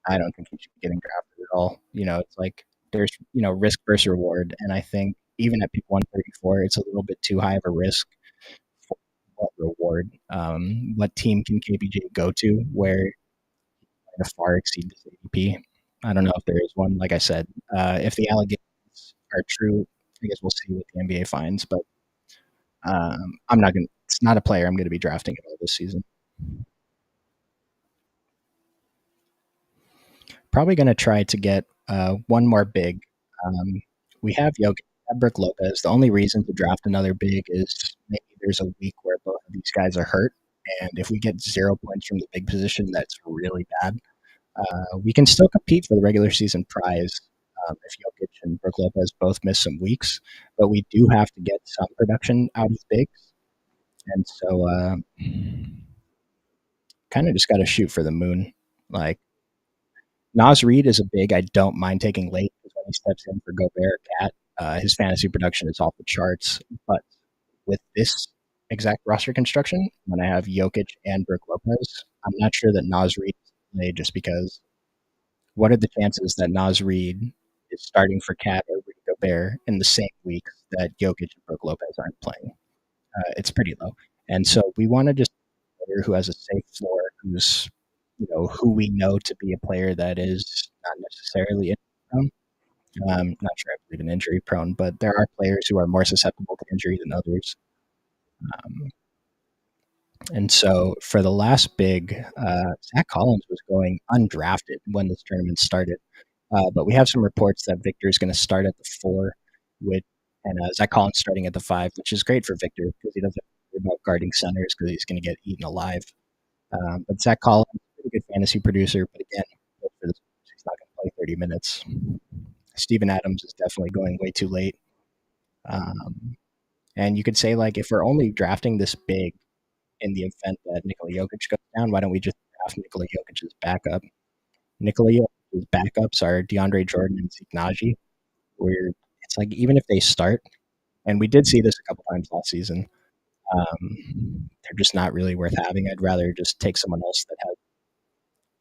I don't think he should be getting drafted at all. It's like there's risk versus reward, and I think even at pick 134, it's a little bit too high of a risk for what reward. What team can KPJ go to where to far exceed this ADP? I don't know if there is one. Like I said, if the allegations are true, I guess we'll see what the NBA finds. But I'm not going. It's not a player I'm going to be drafting at all this season. Probably going to try to get one more big. We have Jokic, Brook Lopez. The only reason to draft another big is maybe there's a week where both of these guys are hurt, and if we get 0 points from the big position, that's really bad. We can still compete for the regular season prize if Jokic and Brook Lopez both miss some weeks, but we do have to get some production out of bigs, and so kind of just got to shoot for the moon. Like Nas Reed is a big I don't mind taking late because when he steps in for Gobert Cat, his fantasy production is off the charts. But with this exact roster construction when I have Jokic and Brook Lopez. I'm not sure that Nas Reed is played just because what are the chances that Nas Reed is starting for Cat or Rudy Gobert in the same week that Jokic and Brook Lopez aren't playing? It's pretty low. And so we want to just player who has a safe floor, who's who we know to be a player that is not necessarily injury prone. Not sure I believe in injury prone, but there are players who are more susceptible to injury than others. Um, and so for the last big, Zach Collins was going undrafted when this tournament started. But we have some reports that Victor is going to start at the 4, with and Zach Collins starting at the 5, which is great for Victor because he doesn't have to worry about guarding centers because he's going to get eaten alive. But Zach Collins, pretty good fantasy producer, but again, for this, he's not going to play 30 minutes. Steven Adams is definitely going way too late. Um, and you could say, like, if we're only drafting this big in the event that Nikola Jokic goes down, why don't we just draft Nikola Jokic's backup? Nikola Jokic's backups are DeAndre Jordan and Zeke Naji, where it's like, even if they start, and we did see this a couple times last season, they're just not really worth having. I'd rather just take someone else that has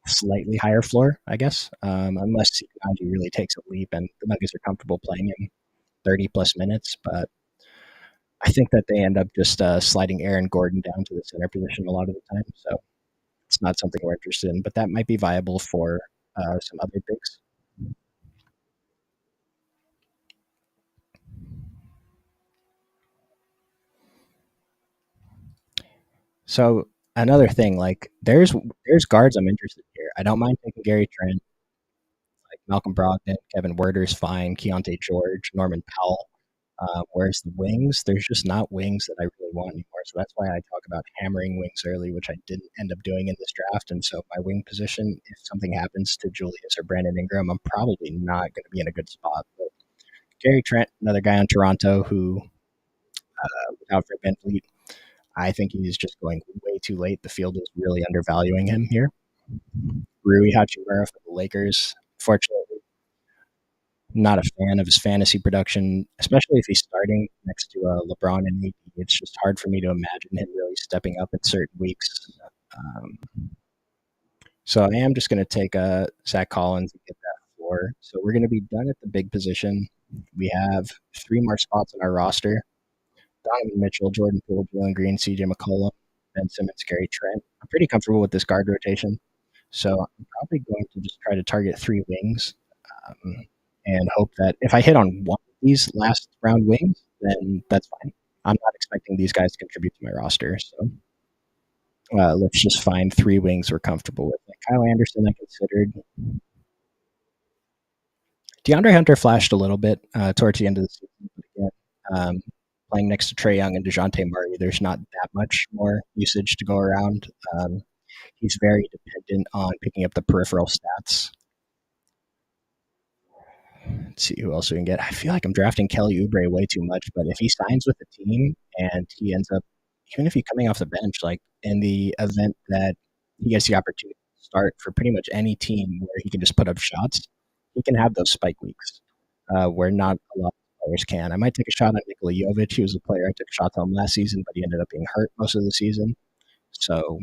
slightly higher floor, I guess, unless Sikaji really takes a leap and the Nuggets are comfortable playing him 30 plus minutes. But I think that they end up just sliding Aaron Gordon down to the center position a lot of the time. So it's not something we're interested in, but that might be viable for some other picks. So another thing, like there's guards I'm interested in here. I don't mind taking Gary Trent, like Malcolm Brogdon, Kevin Werder's fine, Keontae George, Norman Powell. Whereas the wings, there's just not wings that I really want anymore. So that's why I talk about hammering wings early, which I didn't end up doing in this draft. And so my wing position, if something happens to Julius or Brandon Ingram, I'm probably not going to be in a good spot. But Gary Trent, another guy on Toronto who, without Fred VanVleet, I think he's just going way too late. The field is really undervaluing him here. Rui Hachimura for the Lakers. Fortunately, not a fan of his fantasy production, especially if he's starting next to LeBron and AD. It's just hard for me to imagine him really stepping up in certain weeks. Um, so I am just going to take Zach Collins and get that floor. So we're going to be done at the big position. We have 3 more spots on our roster: Donovan Mitchell, Jordan Poole, Jalen Green, CJ McCollum, Ben Simmons, Gary Trent. I'm pretty comfortable with this guard rotation. So I'm probably going to just try to target 3 wings, and hope that if I hit on one of these last round wings, then that's fine. I'm not expecting these guys to contribute to my roster. So let's just find 3 wings we're comfortable with. Like Kyle Anderson, I considered. DeAndre Hunter flashed a little bit towards the end of the season. But again, playing next to Trey Young and DeJounte Murray, there's not that much more usage to go around. He's very dependent on picking up the peripheral stats. Let's see who else we can get. I feel like I'm drafting Kelly Oubre way too much, but if he signs with the team and he ends up, even if he's coming off the bench, like in the event that he gets the opportunity to start for pretty much any team where he can just put up shots, he can have those spike weeks where not a lot of players can. I might take a shot on Nikola Jovic. He was a player I took shots on last season, but he ended up being hurt most of the season. So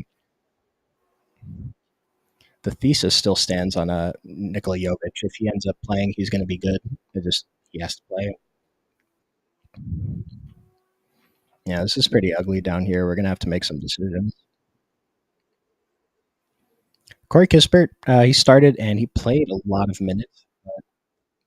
the thesis still stands on Nikola Jovic. If he ends up playing, he's going to be good. He has to play. Yeah, this is pretty ugly down here. We're gonna have to make some decisions. Corey Kispert, he started and he played a lot of minutes.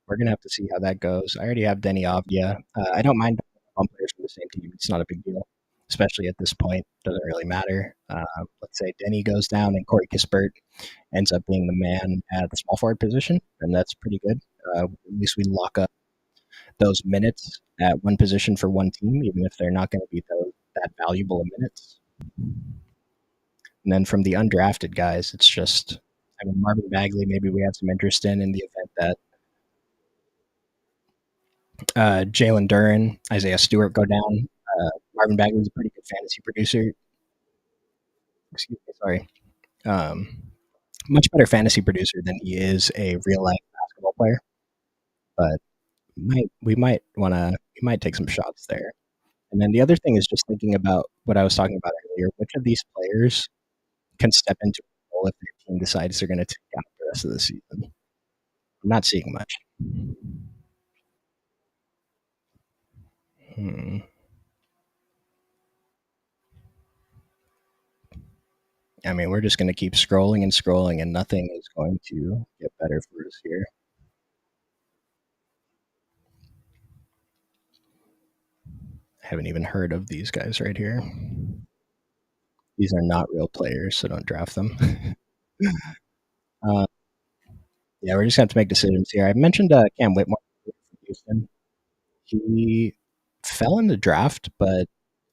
We're gonna have to see how that goes. I already have Denny Avdia. I don't mind on players from the same team. It's not a big deal, especially at this point. Doesn't really matter. Let's say Denny goes down and Corey Kispert ends up being the man at the small forward position, and that's pretty good. At least we lock up those minutes at one position for one team, even if they're not going to be that valuable of minutes. And then from the undrafted guys, it's just, I mean, Marvin Bagley, maybe we have some interest in the event that Jalen Duren, Isaiah Stewart go down. Marvin Bagley's a pretty good fantasy producer. Excuse me, sorry. Much better fantasy producer than he is a real life basketball player. But we might take some shots there. And then the other thing is just thinking about what I was talking about earlier. Which of these players can step into a role if their team decides they're going to take out the rest of the season? I'm not seeing much. Hmm. I mean, we're just going to keep scrolling and scrolling, and nothing is going to get better for us here. I haven't even heard of these guys right here. These are not real players, so don't draft them. uh, yeah, we're just going to have to make decisions here. I mentioned Cam Whitmore from Houston. He fell in the draft, but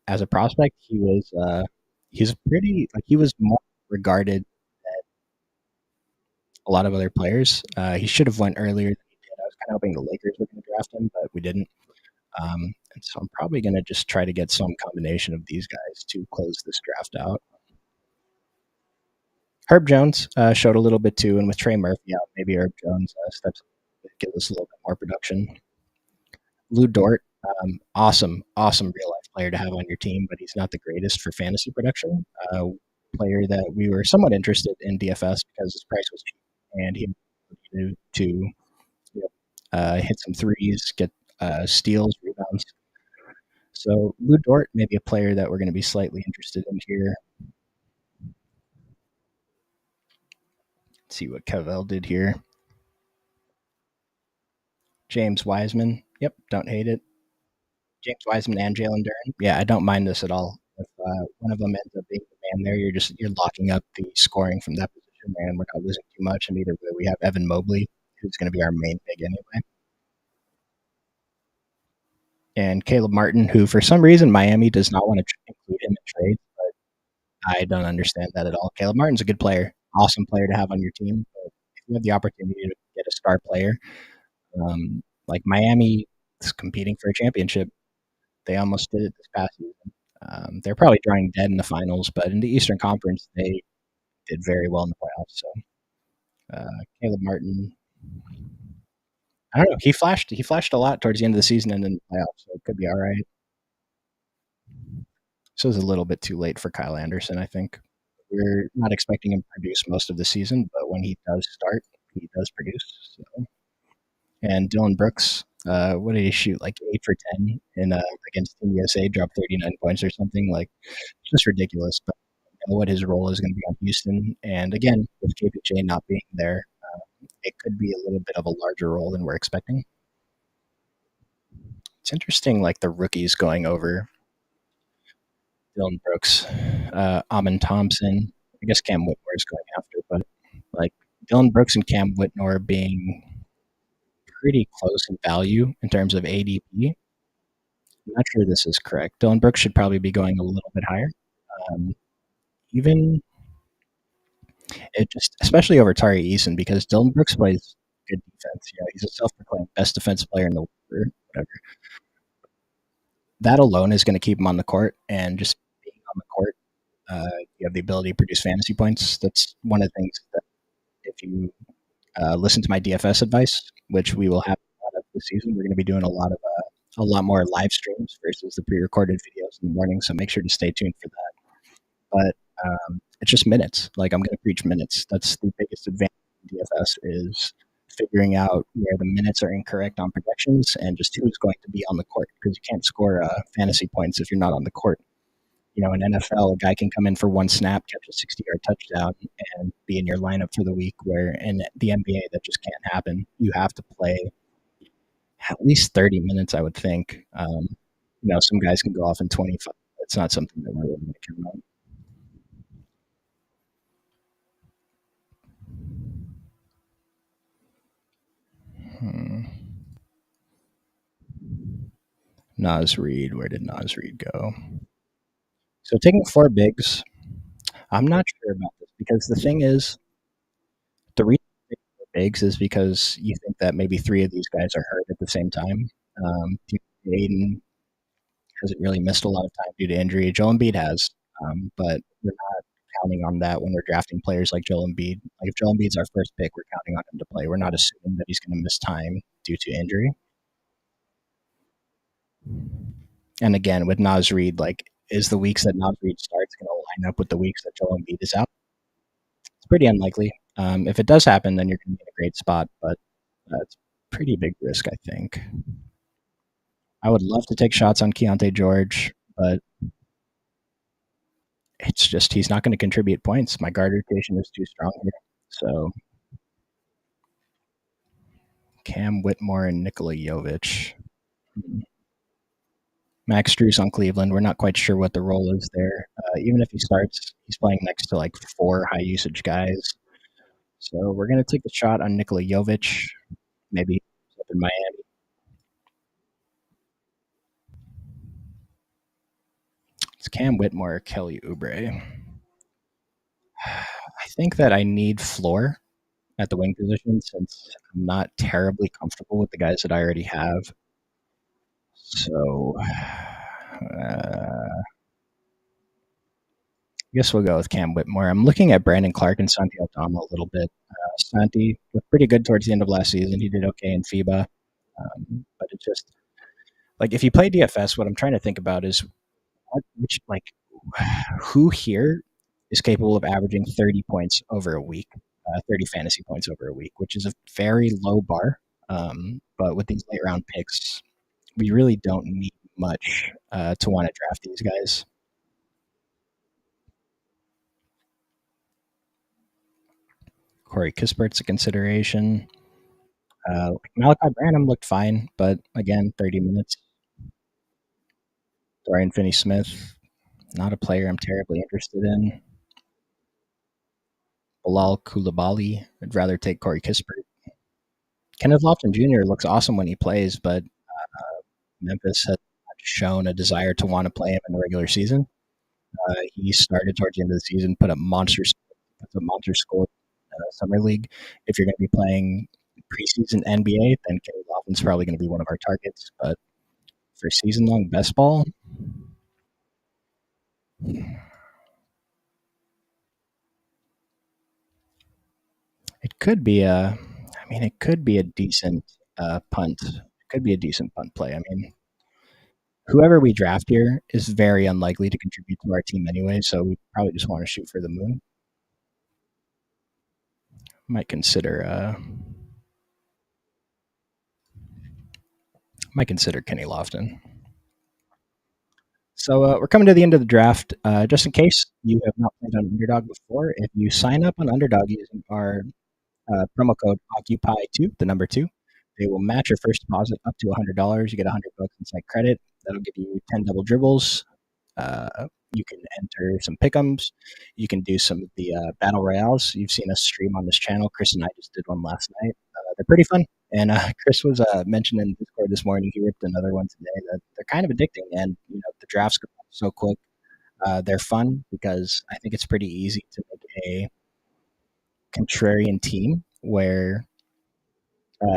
as a prospect, he's pretty like he was more regarded than a lot of other players. He should have went earlier than he did. I was kind of hoping the Lakers were going to draft him, but we didn't. And so I'm probably going to just try to get some combination of these guys to close this draft out. Herb Jones showed a little bit too, and with Trey Murphy out, maybe Herb Jones steps up, gives us a little bit more production. Lou Dort, awesome real life player to have on your team, but he's not the greatest for fantasy production. Player that we were somewhat interested in DFS because his price was cheap and he had to hit some threes, get steals, rebounds. So Lou Dort, maybe a player that we're going to be slightly interested in here. Let's see what Cavell did here. James Wiseman. Yep, don't hate it. James Wiseman and Jalen Duren. Yeah, I don't mind this at all. If one of them ends up being the man there, you're locking up the scoring from that position, and we're not losing too much. And either way, we have Evan Mobley, who's going to be our main big anyway, and Caleb Martin, who for some reason Miami does not want to include him in trades, but I don't understand that at all. Caleb Martin's a good player, awesome player to have on your team. But if you have the opportunity to get a star player, like Miami is competing for a championship, they almost did it this past season. They're probably drawing dead in the finals, but in the Eastern Conference, they did very well in the playoffs. So Caleb Martin, I don't know. He flashed. He flashed a lot towards the end of the season and in the playoffs, so it could be all right. So it was a little bit too late for Kyle Anderson. I think we're not expecting him to produce most of the season, but when he does start, he does produce. So. And Dylan Brooks, what did he shoot? Like 8 for 10 in against Team USA, dropped 39 points or something. Like it's just ridiculous. But I know what his role is going to be on Houston. And again, with KPJ not being there, it could be a little bit of a larger role than we're expecting. It's interesting, like the rookies going over Dylan Brooks, Amon Thompson. I guess Cam Whitmore is going after, but like Dylan Brooks and Cam Whitmore being pretty close in value in terms of ADP. I'm not sure this is correct. Dylan Brooks should probably be going a little bit higher. Um, even it just, especially over Tari Eason, because Dylan Brooks plays good defense. You know, he's a self-proclaimed best defensive player in the world, or whatever. That alone is going to keep him on the court, and just being on the court, you have the ability to produce fantasy points. That's one of the things that if you listen to my DFS advice, which we will have a lot of this season, we're going to be doing a lot more live streams versus the pre-recorded videos in the morning. So make sure to stay tuned for that. But it's just minutes. Like I'm going to preach minutes. That's the biggest advantage in DFS is figuring out where the minutes are incorrect on projections and just who's going to be on the court because you can't score fantasy points if you're not on the court. You know, in NFL, a guy can come in for one snap, catch a 60-yard touchdown, and be in your lineup for the week. Where in the NBA, that just can't happen. You have to play at least 30 minutes, I would think. You know, some guys can go off in 25. It's not something that we're really going to count on. Hmm. Nas Reed, where did Nas Reed go? So taking four bigs, I'm not sure about this because the thing is, the reason bigs is because you think that maybe three of these guys are hurt at the same time. Aiden hasn't really missed a lot of time due to injury. Joel Embiid has, but we're not counting on that when we're drafting players like Joel Embiid. Like if Joel Embiid's our first pick, we're counting on him to play. We're not assuming that he's going to miss time due to injury. And again, with Nas Reed, like, is the weeks that Nas Reed starts going to line up with the weeks that Joel Embiid is out? It's pretty unlikely. If it does happen, then you're going to be in a great spot, but it's pretty big risk, I think. I would love to take shots on Keontae George, but it's just he's not going to contribute points. My guard rotation is too strong here. So Cam Whitmore and Nikola Jovic. Max Struess on Cleveland. We're not quite sure what the role is there. Even if he starts, he's playing next to like four high usage guys. So we're going to take the shot on Nikola Jovic. Maybe up in Miami. It's Cam Whitmore or Kelly Oubre. I think that I need floor at the wing position since I'm not terribly comfortable with the guys that I already have. So I guess we'll go with Cam Whitmore. I'm looking at Brandon Clark and Santi Aldama a little bit. Santi looked pretty good towards the end of last season. He did okay in FIBA. But it's just like if you play DFS, what I'm trying to think about is which like who here is capable of averaging 30 points over a week, 30 fantasy points over a week, which is a very low bar. But with these late round picks, we really don't need much to want to draft these guys. Corey Kispert's a consideration. Malachi Branham looked fine, but again, 30 minutes. Dorian Finney-Smith, not a player I'm terribly interested in. Bilal Koulibaly, I'd rather take Corey Kispert. Kenneth Lofton Jr. looks awesome when he plays, but Memphis has shown a desire to want to play him in the regular season. He started towards the end of the season, puts a monster score summer league. If you're going to be playing preseason NBA, then Kenny Lofton's probably going to be one of our targets. But for season long best ball, it could be a. I mean, it could be a decent punt. It could be a decent punt play. I mean, whoever we draft here is very unlikely to contribute to our team anyway, so we probably just want to shoot for the moon. Might consider Kenny Lofton. So we're coming to the end of the draft. Just in case you have not played on Underdog before, if you sign up on Underdog using our promo code Occupy2, the number two, they will match your first deposit up to $100. You get $100 in site credit. That'll give you 10 double dribbles. You can enter some pick'ems. You can do some of the battle royales. You've seen us stream on this channel. Chris and I just did one last night. They're pretty fun. And Chris was mentioning in Discord this morning. He ripped another one today. That they're kind of addicting, and the drafts go so quick. They're fun because I think it's pretty easy to make a contrarian team where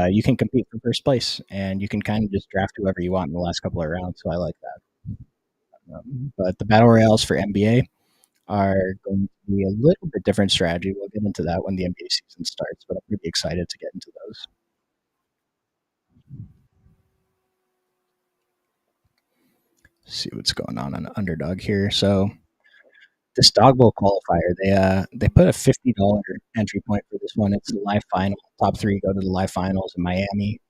you can compete for first place, and you can kind of just draft whoever you want in the last couple of rounds. So I like that. But the battle royales for NBA are going to be a little bit different strategy. We'll get into that when the NBA season starts, but I'm pretty excited to get into those. See what's going on Underdog here. So this dog bowl qualifier, they put a $50 entry point for this one. It's the live final. Top three go to the live finals in Miami.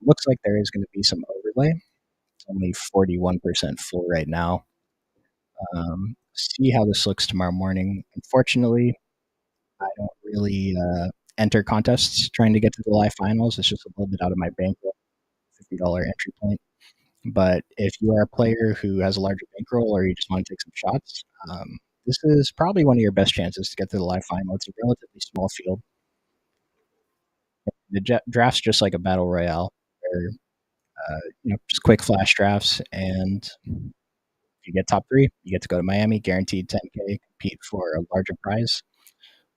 Looks like there is going to be some overlay. It's only 41% full right now. See how this looks tomorrow morning. Unfortunately, I don't really enter contests trying to get to the live finals. It's just a little bit out of my bankroll, $50 entry point. But if you are a player who has a larger bankroll or you just want to take some shots, this is probably one of your best chances to get to the live final. It's a relatively small field. The draft's just like a battle royale, where just quick flash drafts, and if you get top three, you get to go to Miami, guaranteed 10K, compete for a larger prize.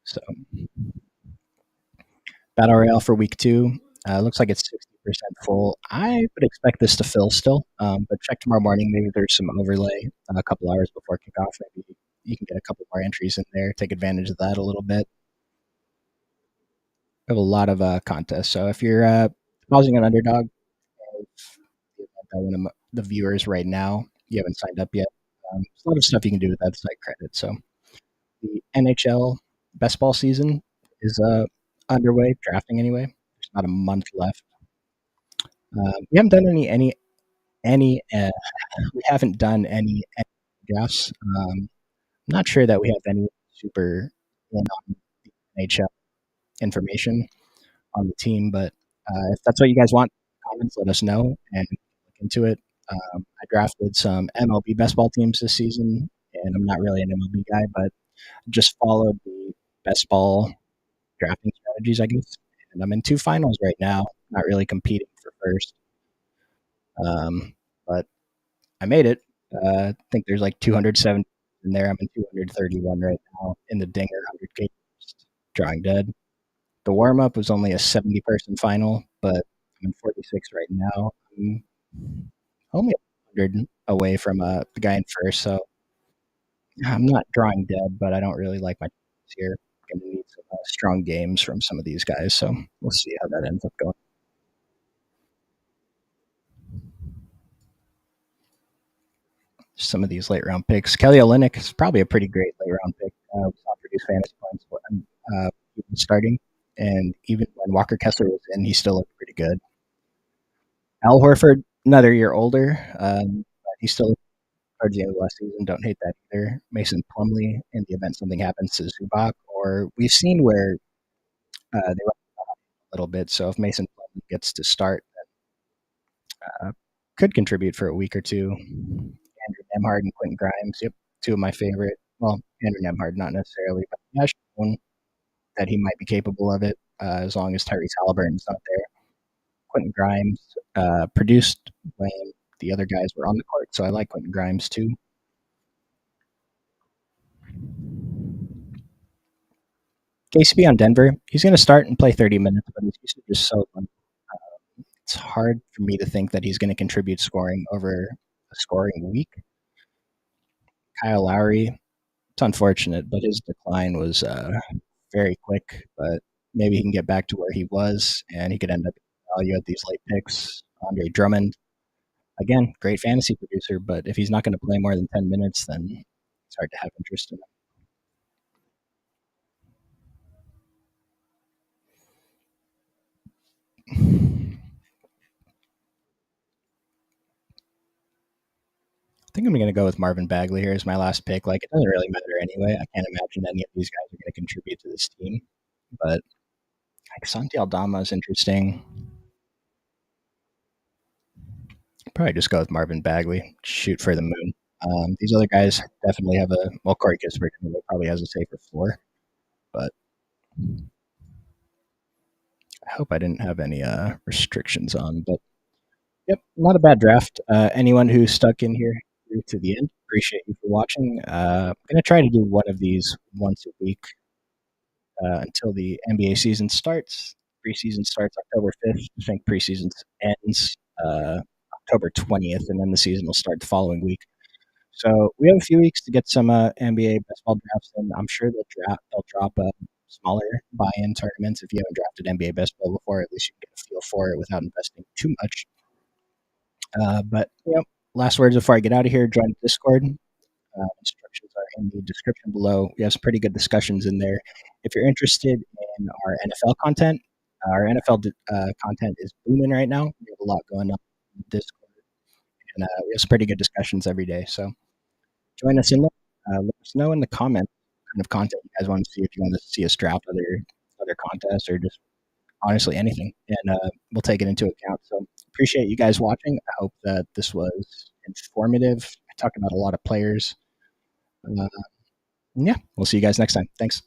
So battle royale for week two. Looks like it's 60% full. I would expect this to fill still, but check tomorrow morning. Maybe there's some overlay a couple hours before kickoff. Maybe you can get a couple more entries in there. Take advantage of that a little bit. We have a lot of contests. So if you're pausing an Underdog, one of the viewers right now you haven't signed up yet. There's a lot of stuff you can do with that site credit. So the NHL best ball season is underway, drafting anyway. There's about a month left. We haven't done any. We haven't done any drafts. I'm not sure that we have any super in on NHL information on the team, but if that's what you guys want, comments, let us know and look into it. I drafted some MLB best ball teams this season, and I'm not really an MLB guy, but just followed the best ball drafting strategies, I guess. And I'm in two finals right now, not really competing for first, but I made it. I think there's like 207 in there. I'm in 231 right now in the Dinger 100K, just drawing dead. The warm up was only a 70-person final, but I'm in 46 right now. I'm only 100 away from the guy in first, so I'm not drawing dead, but I don't really like my chances here. Going to need some strong games from some of these guys, so we'll see how that ends up going. Some of these late round picks. Kelly Olynyk is probably a pretty great late round pick. We saw produce fantasy points when he was starting, and even when Walker Kessler was in, he still looked pretty good. Al Horford, another year older, but he still looked towards the end of last season. Don't hate that either. Mason Plumlee, in the event something happens to Zubac, or we've seen where they run a little bit. So if Mason Plumlee gets to start, could contribute for a week or two. Andrew Nemhard and Quentin Grimes, yep, two of my favorite. Well, Andrew Nemhard, not necessarily, but he has shown that he might be capable of it as long as Tyrese Halliburton's not there. Quentin Grimes produced when the other guys were on the court, so I like Quentin Grimes too. KCP on Denver, he's going to start and play 30 minutes, but his usage is so low. It's hard for me to think that he's going to contribute scoring over a scoring week. Kyle Lowry, it's unfortunate, but his decline was very quick. But maybe he can get back to where he was, and he could end up value at these late picks. Andre Drummond, again, great fantasy producer, but if he's not going to play more than 10 minutes, then it's hard to have interest in him. I think I'm going to go with Marvin Bagley here as my last pick. Like, it doesn't really matter anyway. I can't imagine any of these guys are going to contribute to this team. But like Santi Aldama is interesting. Probably just go with Marvin Bagley. Shoot for the moon. These other guys definitely have a well. Corey Kispert probably has a safer floor, but I hope I didn't have any restrictions on. But yep, not a bad draft. Anyone who stuck in here through to the end, appreciate you for watching. I'm gonna try to do one of these once a week until the NBA season starts. Preseason starts October 5th. I think preseason ends October 20th, and then the season will start the following week. So we have a few weeks to get some NBA basketball drafts in. I'm sure they'll drop smaller buy-in tournaments. If you haven't drafted NBA basketball before, at least you can get a feel for it without investing too much. But last words before I get out of here. Join the Discord. Instructions are in the description below. We have some pretty good discussions in there. If you're interested in our NFL content, our NFL content is booming right now. We have a lot going on in Discord, and we have some pretty good discussions every day. So join us in there. Let us know in the comments what kind of content you guys want to see. If you want to see us draft other contests or just honestly anything, and we'll take it into account. So appreciate you guys watching. I hope that this was informative. I talked about a lot of players. Yeah, we'll see you guys next time. Thanks.